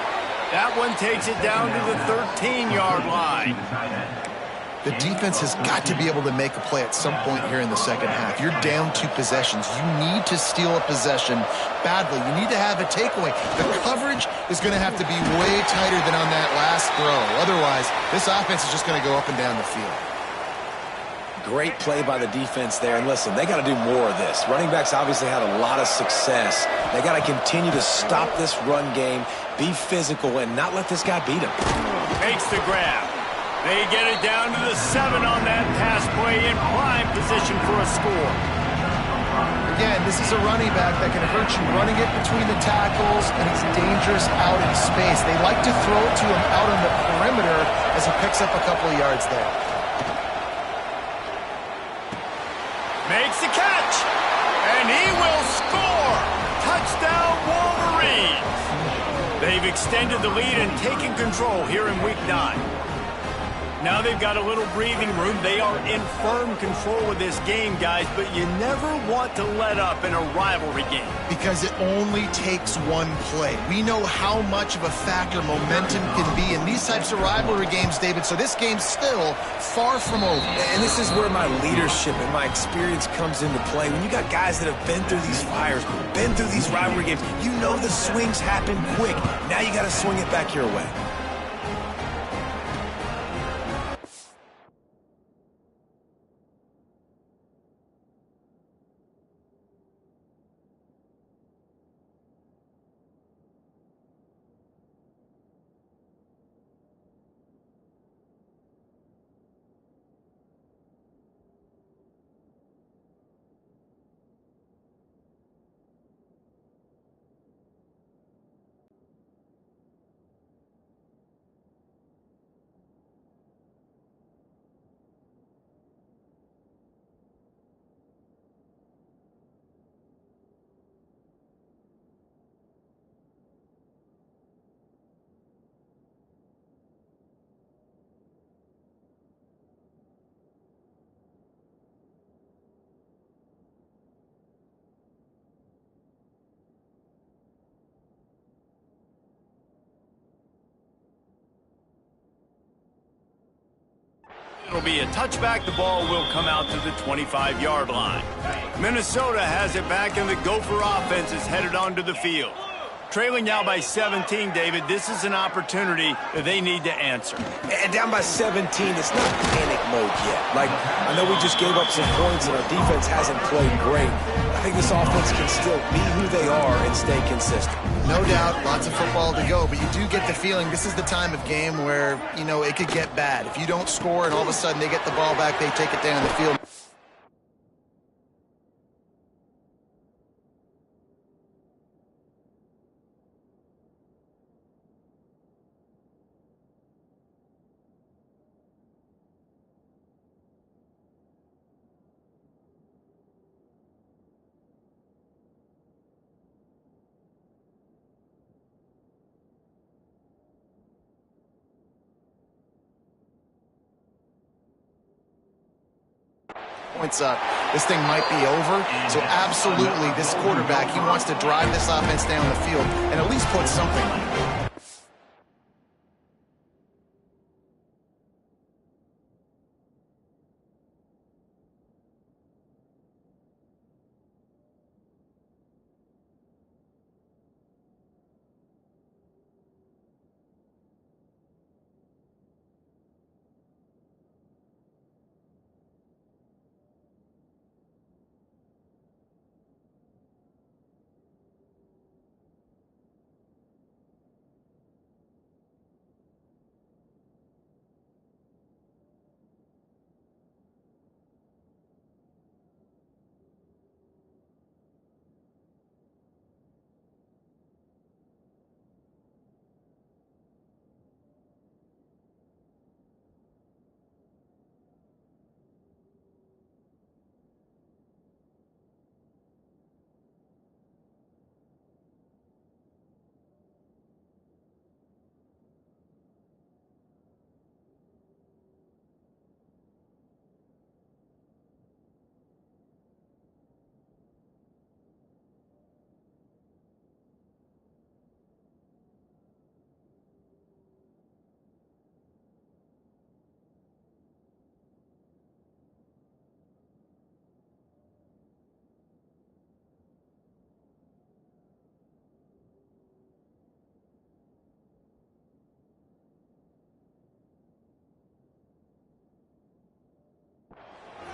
That one takes it down to the 13-yard line. The defense has got to be able to make a play at some point here in the second half. You're down 2 possessions. You need to steal a possession badly. You need to have a takeaway. The coverage is going to have to be way tighter than on that last throw. Otherwise, this offense is just going to go up and down the field. Great play by the defense there. And listen, they got to do more of this. Running backs obviously had a lot of success. They got to continue to stop this run game, be physical, and not let this guy beat them. Makes the grab. They get it down to the 7 on that pass play in prime position for a score. Again, this is a running back that can hurt you running it between the tackles, and he's dangerous out in space. They like to throw it to him out on the perimeter as he picks up a couple of yards there. Makes the catch, and he will score. Touchdown, Wolverines. They've extended the lead and taken control here in Week 9. Now they've got a little breathing room. They are in firm control of this game, guys, but you never want to let up in a rivalry game. Because it only takes one play. We know how much of a factor momentum can be in these types of rivalry games, David, so this game's still far from over. And this is where my leadership and my experience comes into play. When you got guys that have been through these fires, been through these rivalry games, you know the swings happen quick. Now you got to swing it back your way. It'll be a touchback. The ball will come out to the 25-yard line. Minnesota has it back, and the Gopher offense is headed onto the field. Trailing now by 17, David, this is an opportunity that they need to answer. And down by 17, it's not panic mode yet. Like, I know we just gave up some points and our defense hasn't played great. I think this offense can still be who they are and stay consistent. No doubt, lots of football to go, but you do get the feeling this is the time of game where, you know, it could get bad. If you don't score and all of a sudden they get the ball back, they take it down the field. Points up. This thing might be over. So absolutely, this quarterback, he wants to drive this offense down the field and at least put something on it.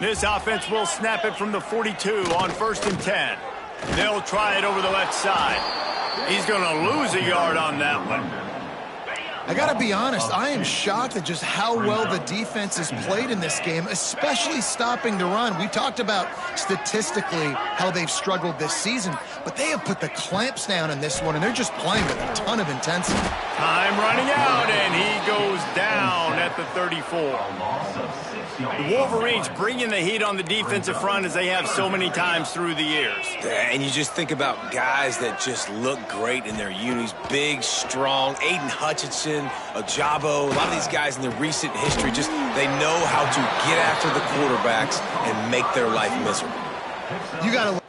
This offense will snap it from the 42 on 1st and 10. They'll try it over the left side. He's going to lose a yard on that one. I got to be honest, I am shocked at just how well the defense has played in this game, especially stopping the run. We talked about statistically how they've struggled this season, but they have put the clamps down in this one, and they're just playing with a ton of intensity. Time running out, and he goes down at the 34. The Wolverines bringing the heat on the defensive front as they have so many times through the years. And you just think about guys that just look great in their unis. Big, strong, Aiden Hutchinson, Ajabo, a lot of these guys in the recent history, just they know how to get after the quarterbacks and make their life miserable. You got to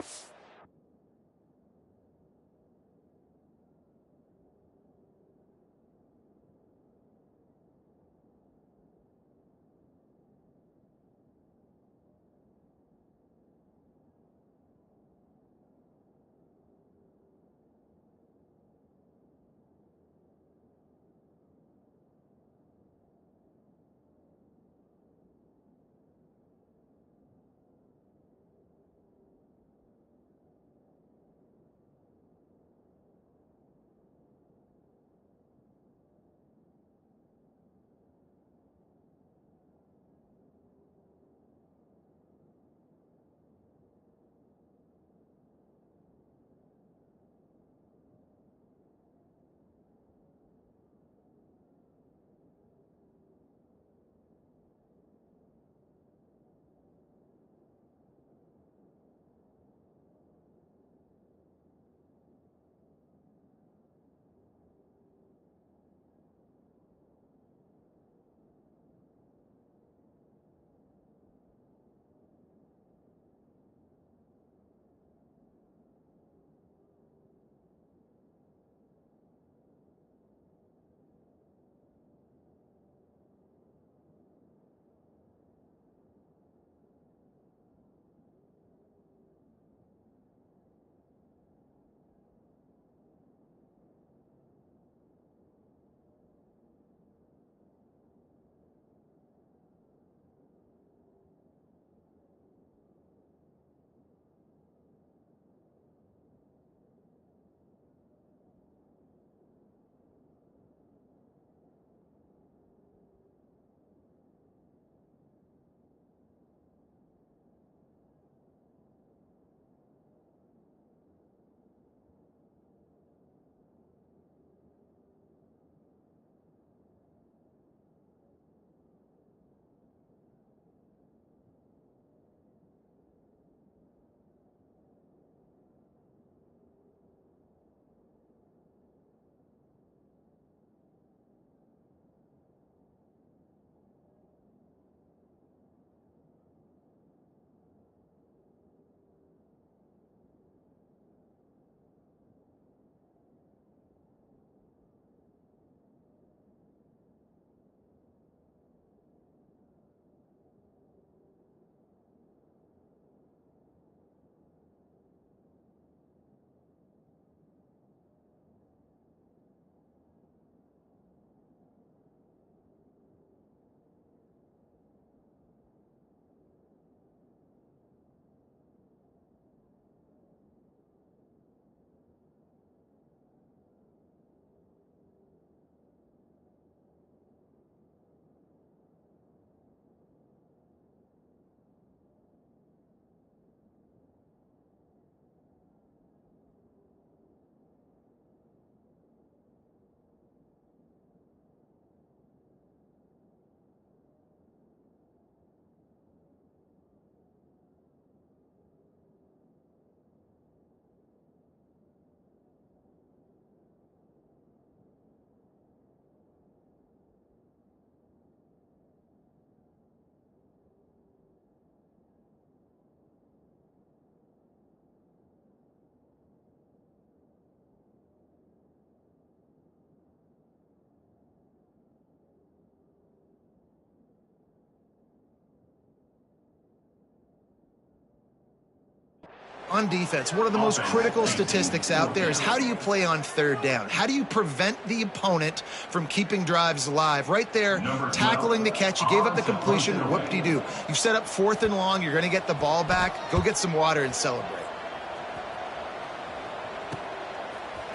on defense, one of the most critical statistics out there is how do you play on third down? How do you prevent the opponent from keeping drives alive? Right there, tackling the catch. You gave up the completion. Whoop-de-doo. You've set up 4th and long. You're going to get the ball back. Go get some water and celebrate.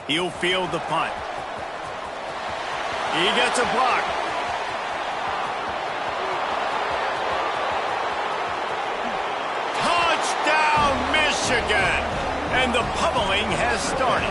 He'll field the punt. He gets a block. Touchdown, Michigan! And the pummeling has started.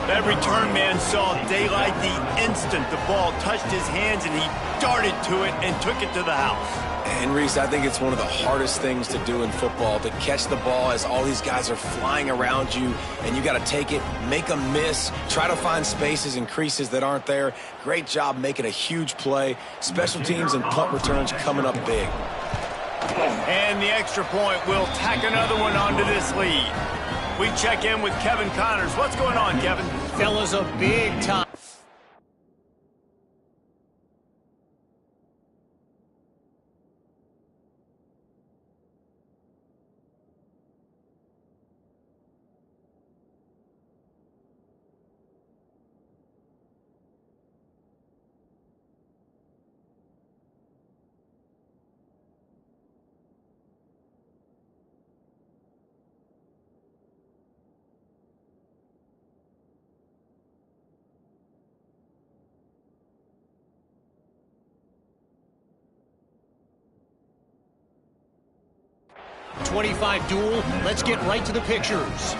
That return man saw daylight the instant the ball touched his hands, and he darted to it and took it to the house. And Reese, I think it's one of the hardest things to do in football, to catch the ball as all these guys are flying around you, and you got to take it, make them miss, try to find spaces and creases that aren't there. Great job making a huge play. Special teams and punt returns coming up big. And the extra point will tack another one onto this lead. We check in with Kevin Connors. What's going on, Kevin? Fellas, a big time. .25 duel. Let's get right to the pictures.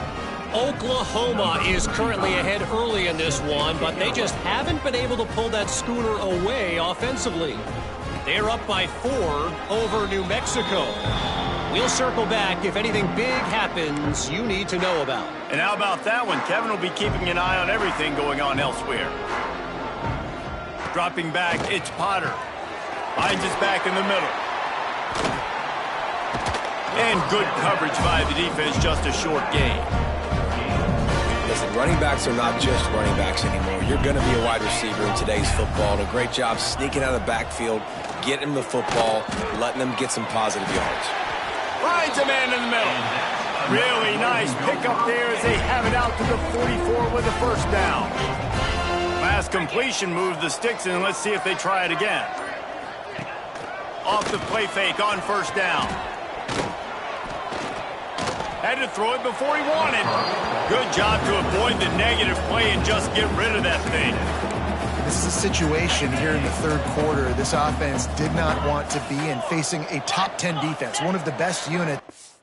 Oklahoma is currently ahead early in this one, but they just haven't been able to pull that schooner away offensively. They're up by 4 over New Mexico. We'll circle back if anything big happens you need to know about. And how about that one? Kevin will be keeping an eye on everything going on elsewhere. Dropping back, it's Potter. Finds his back in the middle. And good coverage by the defense, just a short gain. Listen, running backs are not just running backs anymore. You're going to be a wide receiver in today's football. And a great job sneaking out of the backfield, getting them the football, letting them get some positive yards. Finds a man in the middle. Really nice pickup there as they have it out to the 44 with a first down. Last completion moved the sticks in. Let's see if they try it again. Off the play fake on first down. Had to throw it before he wanted. Good job to avoid the negative play and just get rid of that thing. This is a situation here in the third quarter this offense did not want to be in, facing a top 10 defense, one of the best units.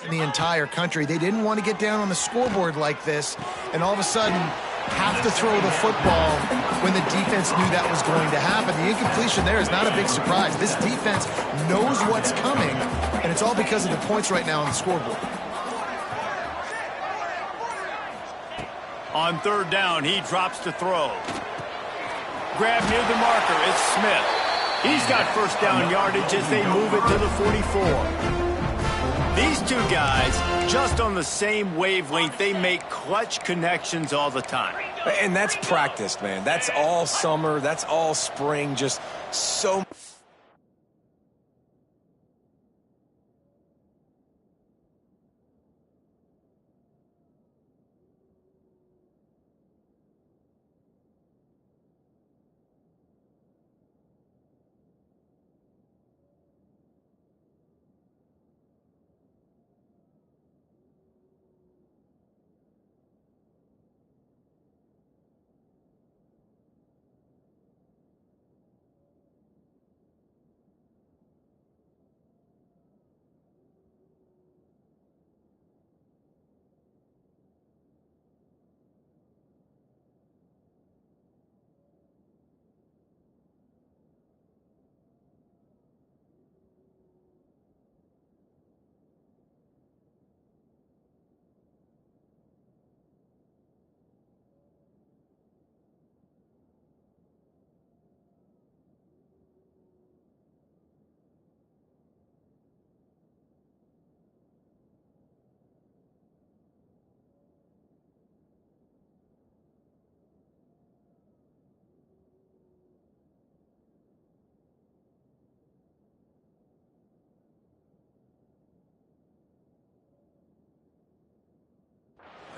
in the entire country. They didn't want to get down on the scoreboard like this, and all of a sudden have to throw the football when the defense knew that was going to happen. The incompletion there is not a big surprise. This defense knows what's coming, and it's all because of the points right now on the scoreboard. On third down, he drops to throw. Grab near the marker, it's Smith. He's got first down yardage as they move it to the 44. These two guys, just on the same wavelength, they make clutch connections all the time. And that's practiced, man. That's all summer. That's all spring. Just so...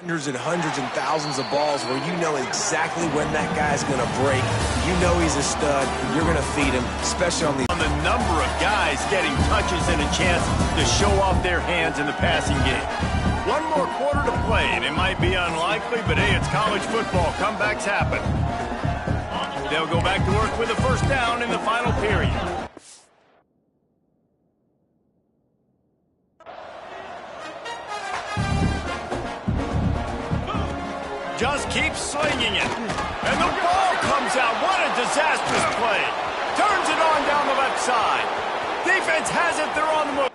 Hundreds and hundreds and thousands of balls where you know exactly when that guy's going to break. You know he's a stud. You're going to feed him, especially on the number of guys getting touches and a chance to show off their hands in the passing game. One more quarter to play, and it might be unlikely, but hey, it's college football. Comebacks happen. They'll go back to work with a first down in the final period. Just keep slinging it. And the ball comes out. What a disastrous play. Turns it on down the left side. Defense has it. They're on the move.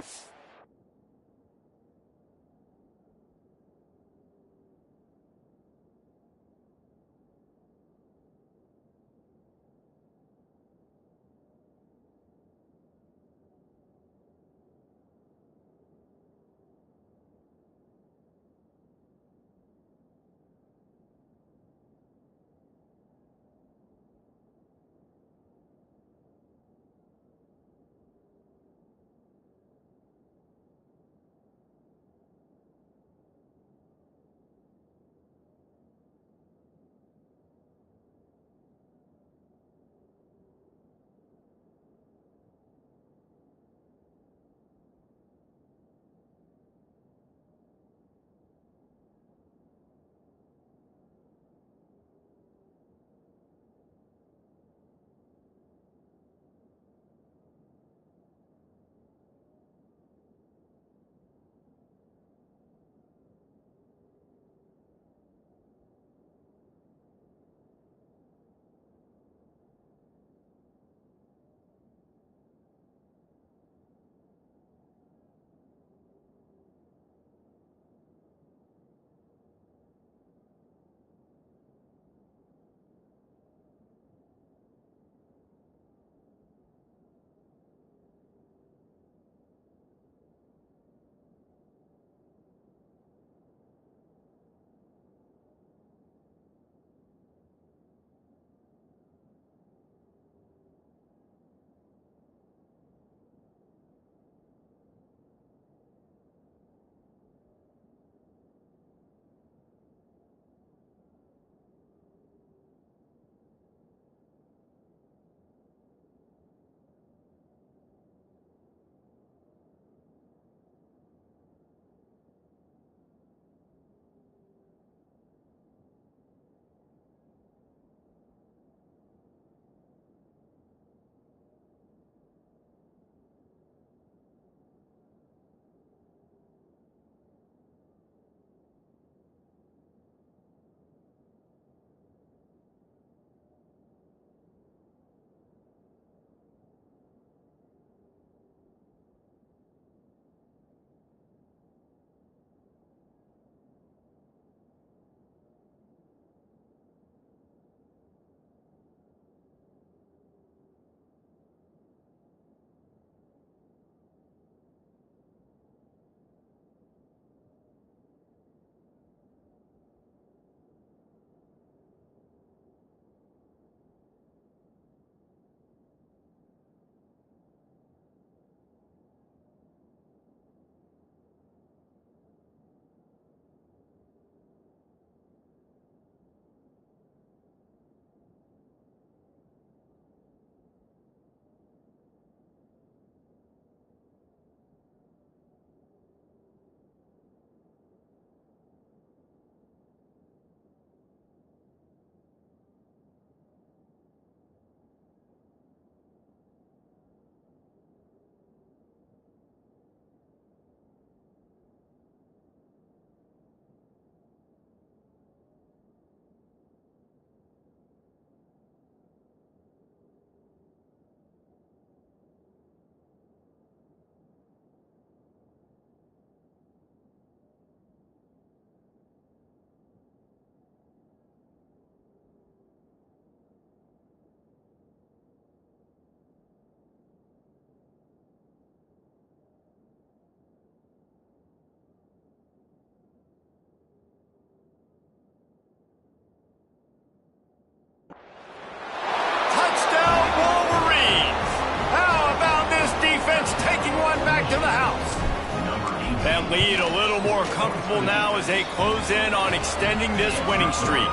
That lead a little more comfortable now as they close in on extending this winning streak.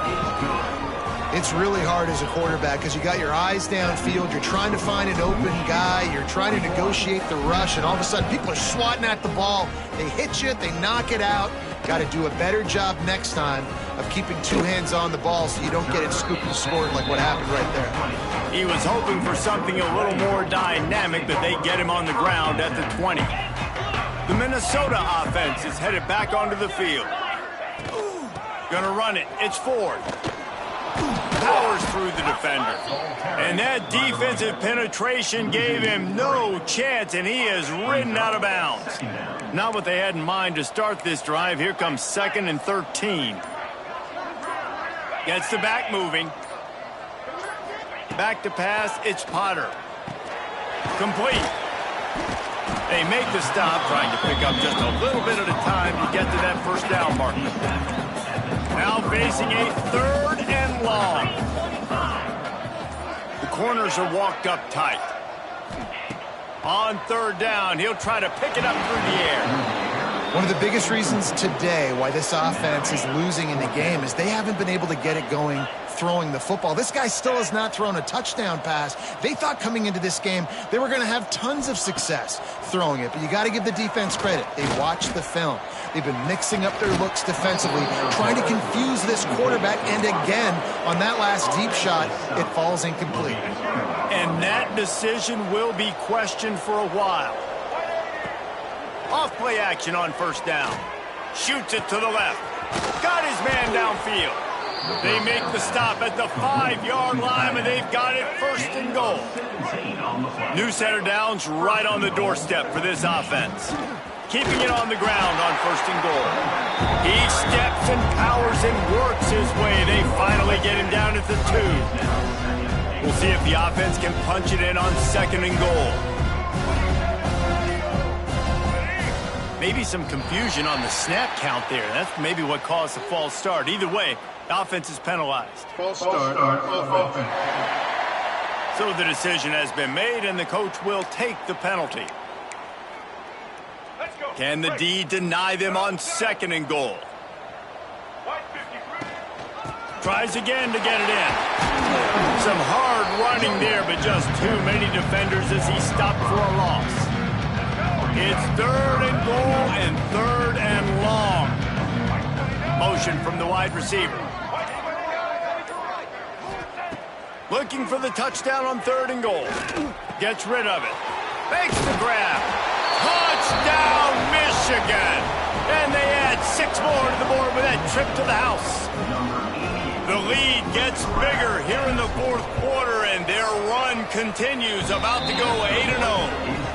It's really hard as a quarterback because you got your eyes downfield. You're trying to find an open guy. You're trying to negotiate the rush, and all of a sudden people are swatting at the ball. They hit you. They knock it out. Got to do a better job next time of keeping two hands on the ball so you don't get it scooped and scored like what happened right there. He was hoping for something a little more dynamic, but they get him on the ground at the 20. The Minnesota offense is headed back onto the field. Gonna run it. It's Ford. Powers through the defender. And that defensive penetration gave him no chance, and he is ridden out of bounds. Not what they had in mind to start this drive. Here comes 2nd and 13. Gets the back moving. Back to pass, it's Potter. Complete. They make the stop, trying to pick up just a little bit at a time to get to that first down marker. Now facing a 3rd and long. The corners are walked up tight. On 3rd down, he'll try to pick it up through the air. One of the biggest reasons today why this offense is losing in the game is they haven't been able to get it going throwing the football. This guy still has not thrown a touchdown pass. They thought coming into this game they were going to have tons of success throwing it, but you got to give the defense credit. They watched the film. They've been mixing up their looks defensively, trying to confuse this quarterback, and again, on that last deep shot, it falls incomplete. And that decision will be questioned for a while. Off play action on 1st down. Shoots it to the left. Got his man downfield. They make the stop at the 5-yard line, and they've got it 1st and goal. New center downs right on the doorstep for this offense. Keeping it on the ground on 1st and goal. He steps and powers and works his way. They finally get him down at the 2. We'll see if the offense can punch it in on 2nd and goal. Maybe some confusion on the snap count there. That's maybe what caused the false start. Either way, the offense is penalized. False start of offense. So the decision has been made, and the coach will take the penalty. Can the D deny them on 2nd and goal? Tries again to get it in. Some hard running there, but just too many defenders as he stopped for a loss. It's 3rd and goal and 3rd and long. Motion from the wide receiver. Looking for the touchdown on 3rd and goal. Gets rid of it. Makes the grab. Touchdown, Michigan! And they add 6 more to the board with that trip to the house. The lead gets bigger here in the 4th quarter, and their run continues, about to go 8-0.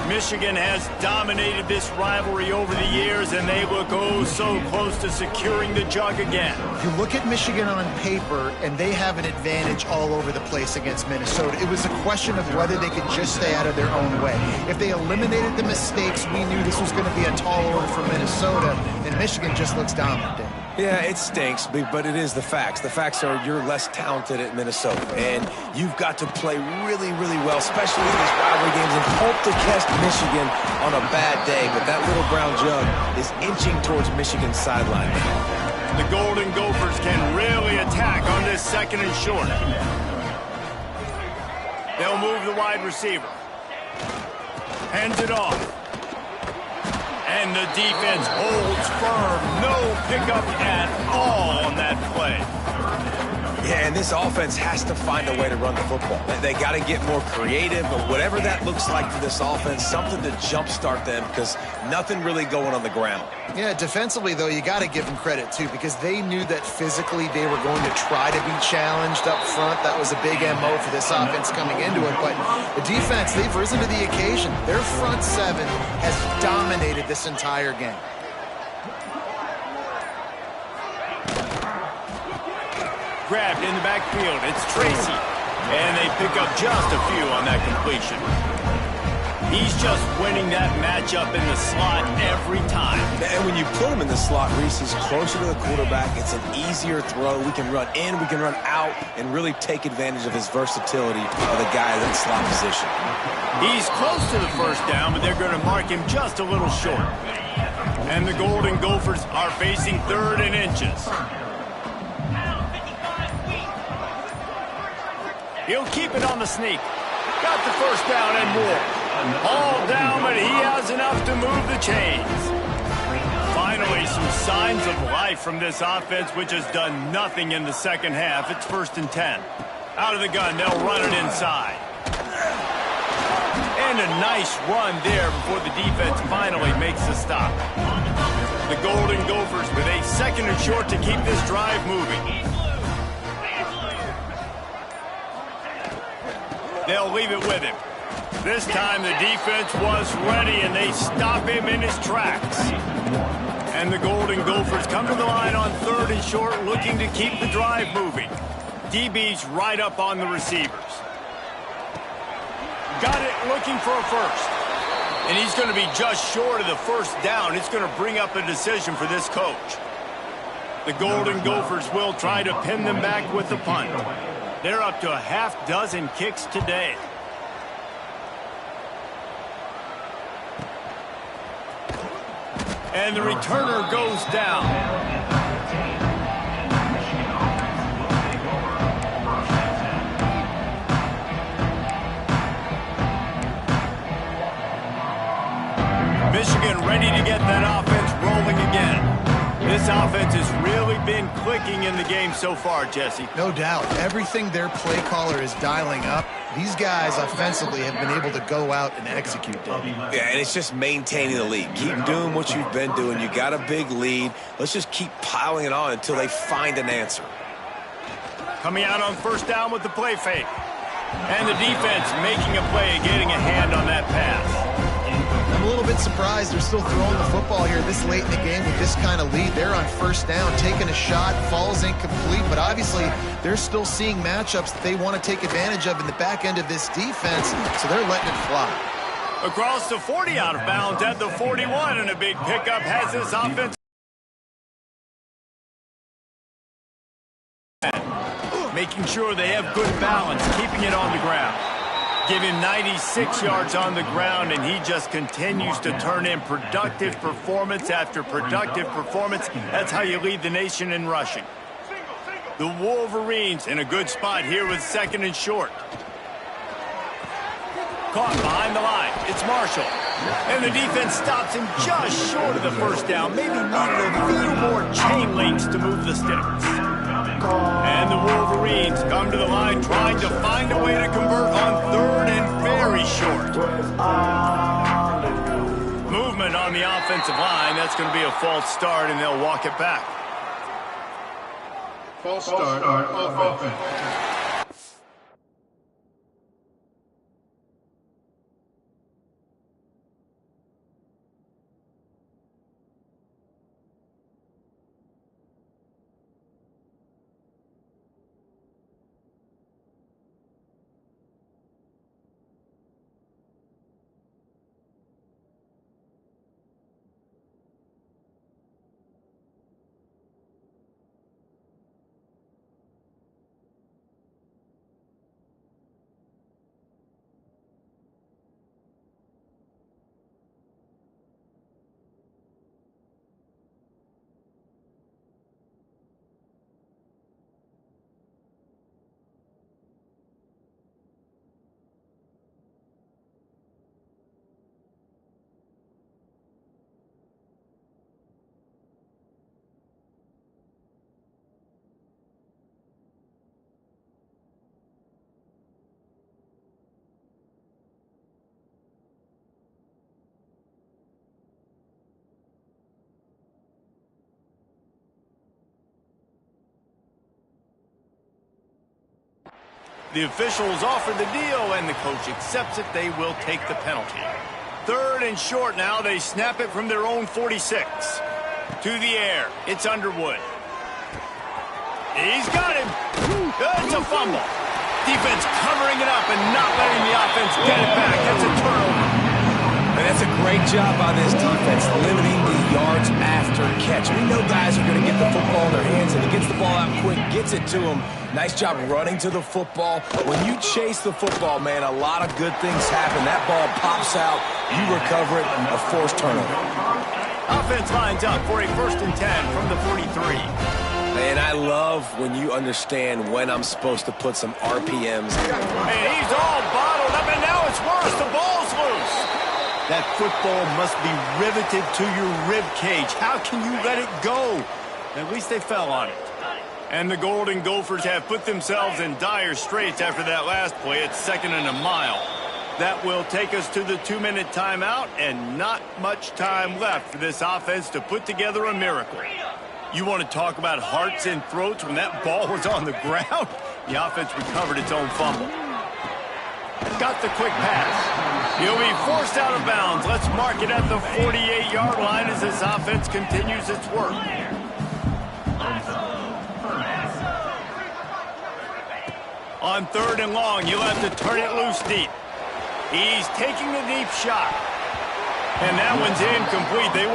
Michigan has dominated this rivalry over the years, and they look oh so close to securing the jug again. You look at Michigan on paper, and they have an advantage all over the place against Minnesota. It was a question of whether they could just stay out of their own way. If they eliminated the mistakes, we knew this was going to be a tall order for Minnesota, and Michigan just looks dominant. Yeah, it stinks, but it is the facts. The facts are you're less talented at Minnesota, and you've got to play really, really well, especially in these rivalry games, and hope to catch Michigan on a bad day. But that little brown jug is inching towards Michigan's sideline now. The Golden Gophers can really attack on this 2nd and short. They'll move the wide receiver. Hands it off. And the defense holds firm. No pickup at all on that play. Yeah, and this offense has to find a way to run the football. They got to get more creative, but whatever that looks like for this offense, something to jumpstart them because nothing really going on the ground. Yeah, defensively, though, you got to give them credit, too, because they knew that physically they were going to try to be challenged up front. That was a big MO for this offense coming into it. But the defense, they've risen to the occasion. Their front 7 has dominated this entire game. Grabbed in the backfield. It's Tracy. And they pick up just a few on that completion. He's just winning that matchup in the slot every time. And when you put him in the slot, Reese, he's closer to the quarterback. It's an easier throw. We can run in, we can run out, and really take advantage of his versatility of the guy in that slot position. He's close to the first down, but they're going to mark him just a little short. And the Golden Gophers are facing 3rd and inches. He'll keep it on the sneak. Got the first down and more. All down, but he has enough to move the chains. Finally, some signs of life from this offense, which has done nothing in the second half. It's 1st and 10. Out of the gun, they'll run it inside. And a nice run there before the defense finally makes the stop. The Golden Gophers with a 2nd and short to keep this drive moving. They'll leave it with him. This time the defense was ready, and they stop him in his tracks. And the Golden Gophers come to the line on 3rd and short, looking to keep the drive moving. DB's right up on the receivers. Got it, looking for a first. And he's going to be just short of the first down. It's going to bring up a decision for this coach. The Golden Gophers will try to pin them back with the punt. They're up to a half-dozen kicks today. And the returner goes down. Michigan ready to get that offense rolling again. This offense has really been clicking in the game so far, Jesse. No doubt. Everything their play caller is dialing up, these guys offensively have been able to go out and execute them. Yeah, and it's just maintaining the lead. Keep doing what you've been doing. You got a big lead. Let's just keep piling it on until they find an answer. Coming out on 1st down with the play fake. And the defense making a play and getting a hand on that pass. I'm a little bit surprised they're still throwing the football here this late in the game with this kind of lead. They're on 1st down, taking a shot, falls incomplete, but obviously they're still seeing matchups that they want to take advantage of in the back end of this defense, so they're letting it fly. Across the 40, out of bounds at the 41, and a big pickup has this offense. Making sure they have good balance, keeping it on the ground. Give him 96 yards on the ground, and he just continues to turn in productive performance after productive performance. That's how you lead the nation in rushing. The Wolverines in a good spot here with 2nd and short. Caught behind the line. It's Marshall. And the defense stops him just short of the first down. Maybe needed a few more chain links to move the sticks. And the Wolverines come to the line trying to find a way to convert on 3rd and very short. Movement on the offensive line. That's going to be a false start, and they'll walk it back. False start of offense. The officials offer the deal, and the coach accepts it. They will take the penalty. 3rd and short now. They snap it from their own 46. To the air. It's Underwood. He's got him. It's a fumble. Defense covering it up and not letting the offense get it back. It's a turnover. That's a great job by this defense, limiting the yards after catch. We know guys are going to get the football in their hands, and he gets the ball out quick, gets it to him. Nice job running to the football. When you chase the football, man, a lot of good things happen. That ball pops out, you recover it, a forced turnover. Offense lines up for a 1st and 10 from the 43. And I love when you understand when I'm supposed to put some RPMs. And he's all bottled up, and now it's worse. The ball's loose. That football must be riveted to your rib cage. How can you let it go? At least they fell on it. And the Golden Gophers have put themselves in dire straits after that last play. It's 2nd and a mile. That will take us to the 2-minute timeout, and not much time left for this offense to put together a miracle. You want to talk about hearts and throats when that ball was on the ground? The offense recovered its own fumble. Got the quick pass. He'll be forced out of bounds. Let's mark it at the 48-yard line as this offense continues its work. On 3rd and long, you'll have to turn it loose deep. He's taking a deep shot. And that one's incomplete. They